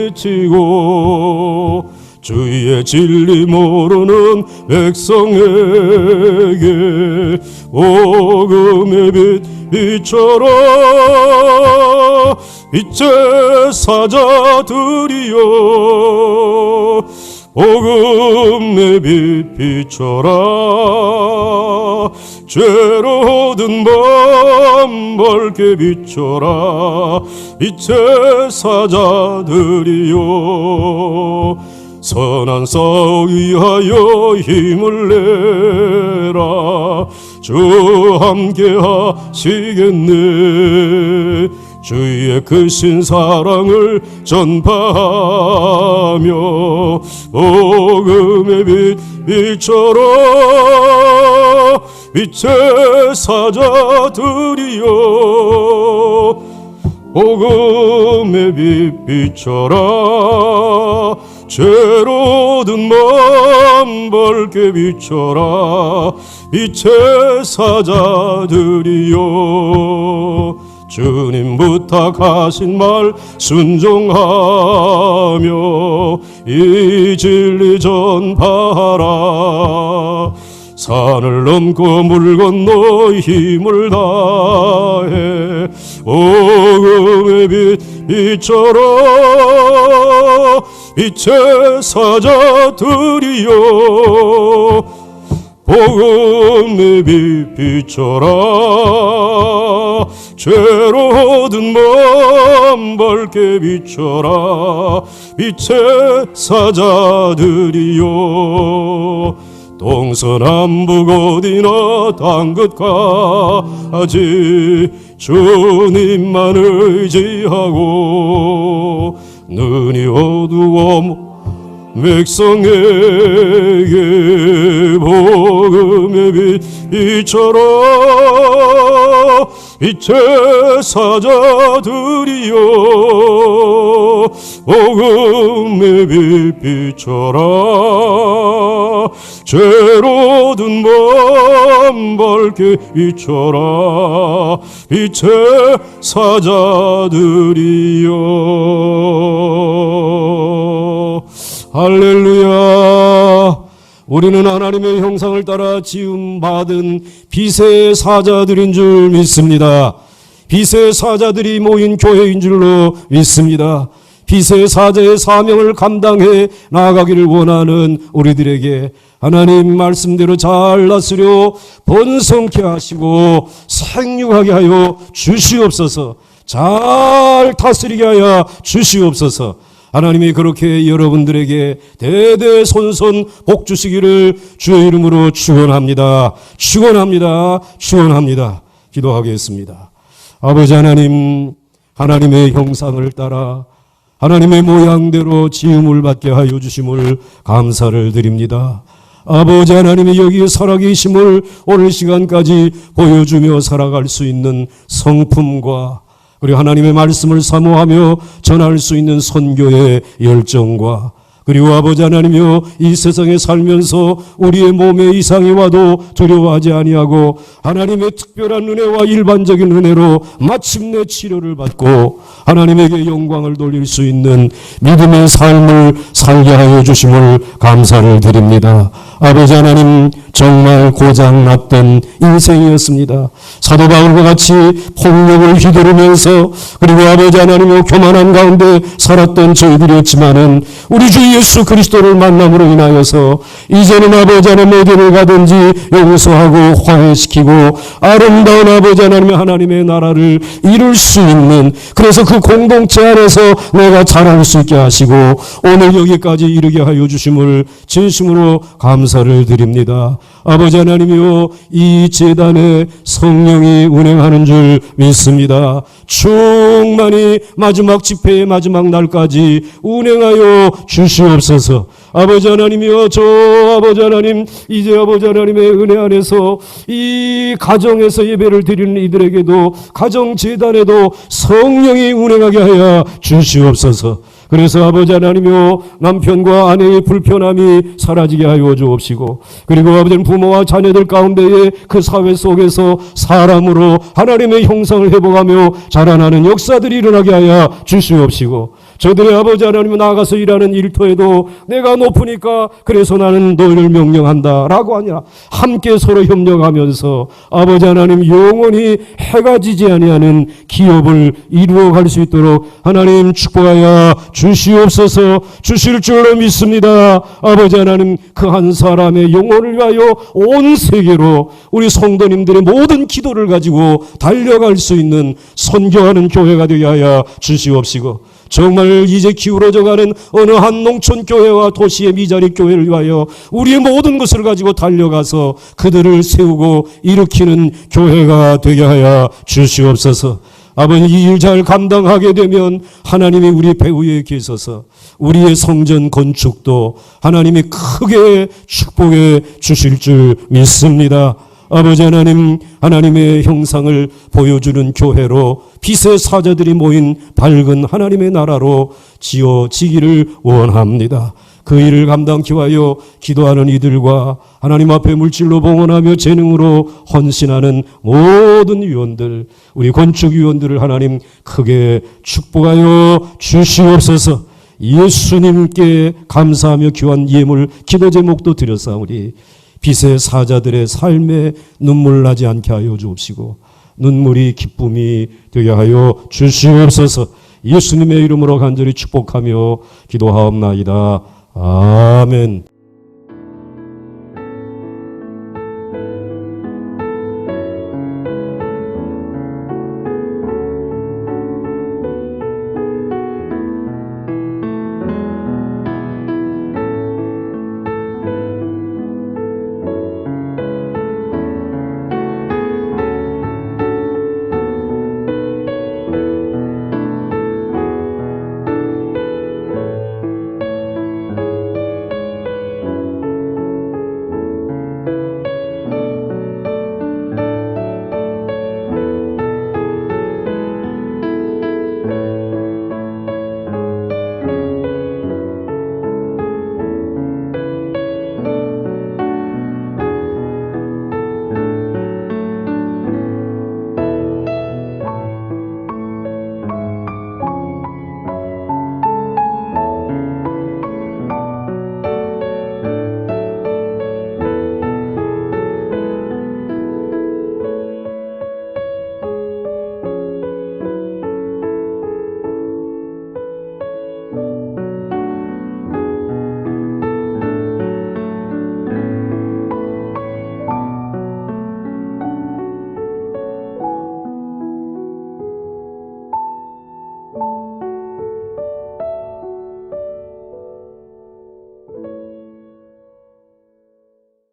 물리치고 주의 진리 모르는 백성에게 복음의 빛 비춰라. 빛의 사자들이여 복음의 빛 비춰라. 죄로 든 밤 밝게 비춰라. 빛의 사자들이여 선한 싸움 위하여 힘을 내라. 주 함께 하시겠네. 주의 크신 사랑을 전파하며 복음의 빛 비춰라. 빛의 사자들이여 복음의 빛 비춰라. 죄로 든 마음 밝게 비춰라. 빛의 사자들이여 주님 부탁하신 말 순종하며 이 진리 전파하라. 산을 넘고 물 건너 힘을 다해 복음의 빛 비춰라. 빛의 사자들이여 복음의 빛 비춰라. 죄로 든 마음 밝게 비춰라. 빛의 사자들이여 동서남북 어디나 땅끝까지 주님만 의지하고 눈이 어두워 백성에게 복음의 빛 비춰라. 빛의 사자들이여 복음의 빛 비춰라. 죄로 든 밤 밝게 비춰라. 빛의 사자들이여 할렐루야. 우리는 하나님의 형상을 따라 지음받은 빛의 사자들인 줄 믿습니다. 빛의 사자들이 모인 교회인 줄로 믿습니다. 빛의 사자의 사명을 감당해 나아가기를 원하는 우리들에게 하나님 말씀대로 잘 다스려 번성케 하시고 생육하게 하여 주시옵소서. 잘 다스리게 하여 주시옵소서. 하나님이 그렇게 여러분들에게 대대손손 복 주시기를 주의 이름으로 축원합니다. 축원합니다. 축원합니다. 기도하겠습니다. 아버지 하나님, 하나님의 형상을 따라 하나님의 모양대로 지음을 받게 하여 주심을 감사를 드립니다. 아버지 하나님이 여기 살아계심을 오늘 시간까지 보여주며 살아갈 수 있는 성품과 그리고 하나님의 말씀을 사모하며 전할 수 있는 선교의 열정과 그리고 아버지 하나님이여 이 세상에 살면서 우리의 몸에 이상이 와도 두려워하지 아니하고 하나님의 특별한 은혜와 일반적인 은혜로 마침내 치료를 받고 하나님에게 영광을 돌릴 수 있는 믿음의 삶을 살게 하여 주심을 감사를 드립니다. 아버지 하나님, 정말 고장났던 인생이었습니다. 사도 바울과 같이 폭력을 휘두르면서 그리고 아버지 하나님의 교만한 가운데 살았던 저희들이었지만은 우리 주 예수 그리스도를 만남으로 인하여서 이제는 아버지 하나님 어디를 가든지 용서하고 화해시키고 아름다운 아버지 하나님의 나라를 이룰 수 있는, 그래서 그 공동체 안에서 내가 자랄 수 있게 하시고 오늘 여기까지 이르게 하여 주심을 진심으로 감사를 드립니다. 아버지 하나님이요, 이 제단에 성령이 운행하는 줄 믿습니다. 충만히 마지막 집회의 마지막 날까지 운행하여 주시옵소서. 아버지 하나님이여, 저 아버지 하나님, 이제 아버지 하나님의 은혜 안에서 이 가정에서 예배를 드리는 이들에게도 가정 제단에도 성령이 운행하게 하여 주시옵소서. 그래서 아버지 하나님이여, 남편과 아내의 불편함이 사라지게 하여 주옵시고 그리고 아버지는 부모와 자녀들 가운데에 그 사회 속에서 사람으로 하나님의 형상을 회복하며 자라나는 역사들이 일어나게 하여 주시옵시고 저들의 아버지 하나님 나가서 일하는 일터에도 내가 높으니까 그래서 나는 너희를 명령한다 라고 아니라 함께 서로 협력하면서 아버지 하나님 영원히 해가 지지 아니하는 기업을 이루어갈 수 있도록 하나님 축복하여 주시옵소서. 주실 줄로 믿습니다. 아버지 하나님, 그 한 사람의 영혼을 위하여 온 세계로 우리 성도님들의 모든 기도를 가지고 달려갈 수 있는 선교하는 교회가 되게 하여 주시옵시고 정말 이제 기울어져가는 어느 한 농촌 교회와 도시의 미자리 교회를 위하여 우리의 모든 것을 가지고 달려가서 그들을 세우고 일으키는 교회가 되게 하여 주시옵소서. 아버지, 이 일 잘 감당하게 되면 하나님이 우리 배후에 계셔서 우리의 성전 건축도 하나님이 크게 축복해 주실 줄 믿습니다. 아버지 하나님, 하나님의 형상을 보여주는 교회로 빛의 사자들이 모인 밝은 하나님의 나라로 지어지기를 원합니다. 그 일을 감당케 하여 기도하는 이들과 하나님 앞에 물질로 봉헌하며 재능으로 헌신하는 모든 위원들, 우리 건축위원들을 하나님 크게 축복하여 주시옵소서. 예수님께 감사하며 귀한 예물 기도 제목도 드렸사오니 빛의 사자들의 삶에 눈물 나지 않게 하여 주옵시고 눈물이 기쁨이 되게 하여 주시옵소서. 예수님의 이름으로 간절히 축복하며 기도하옵나이다. 아멘.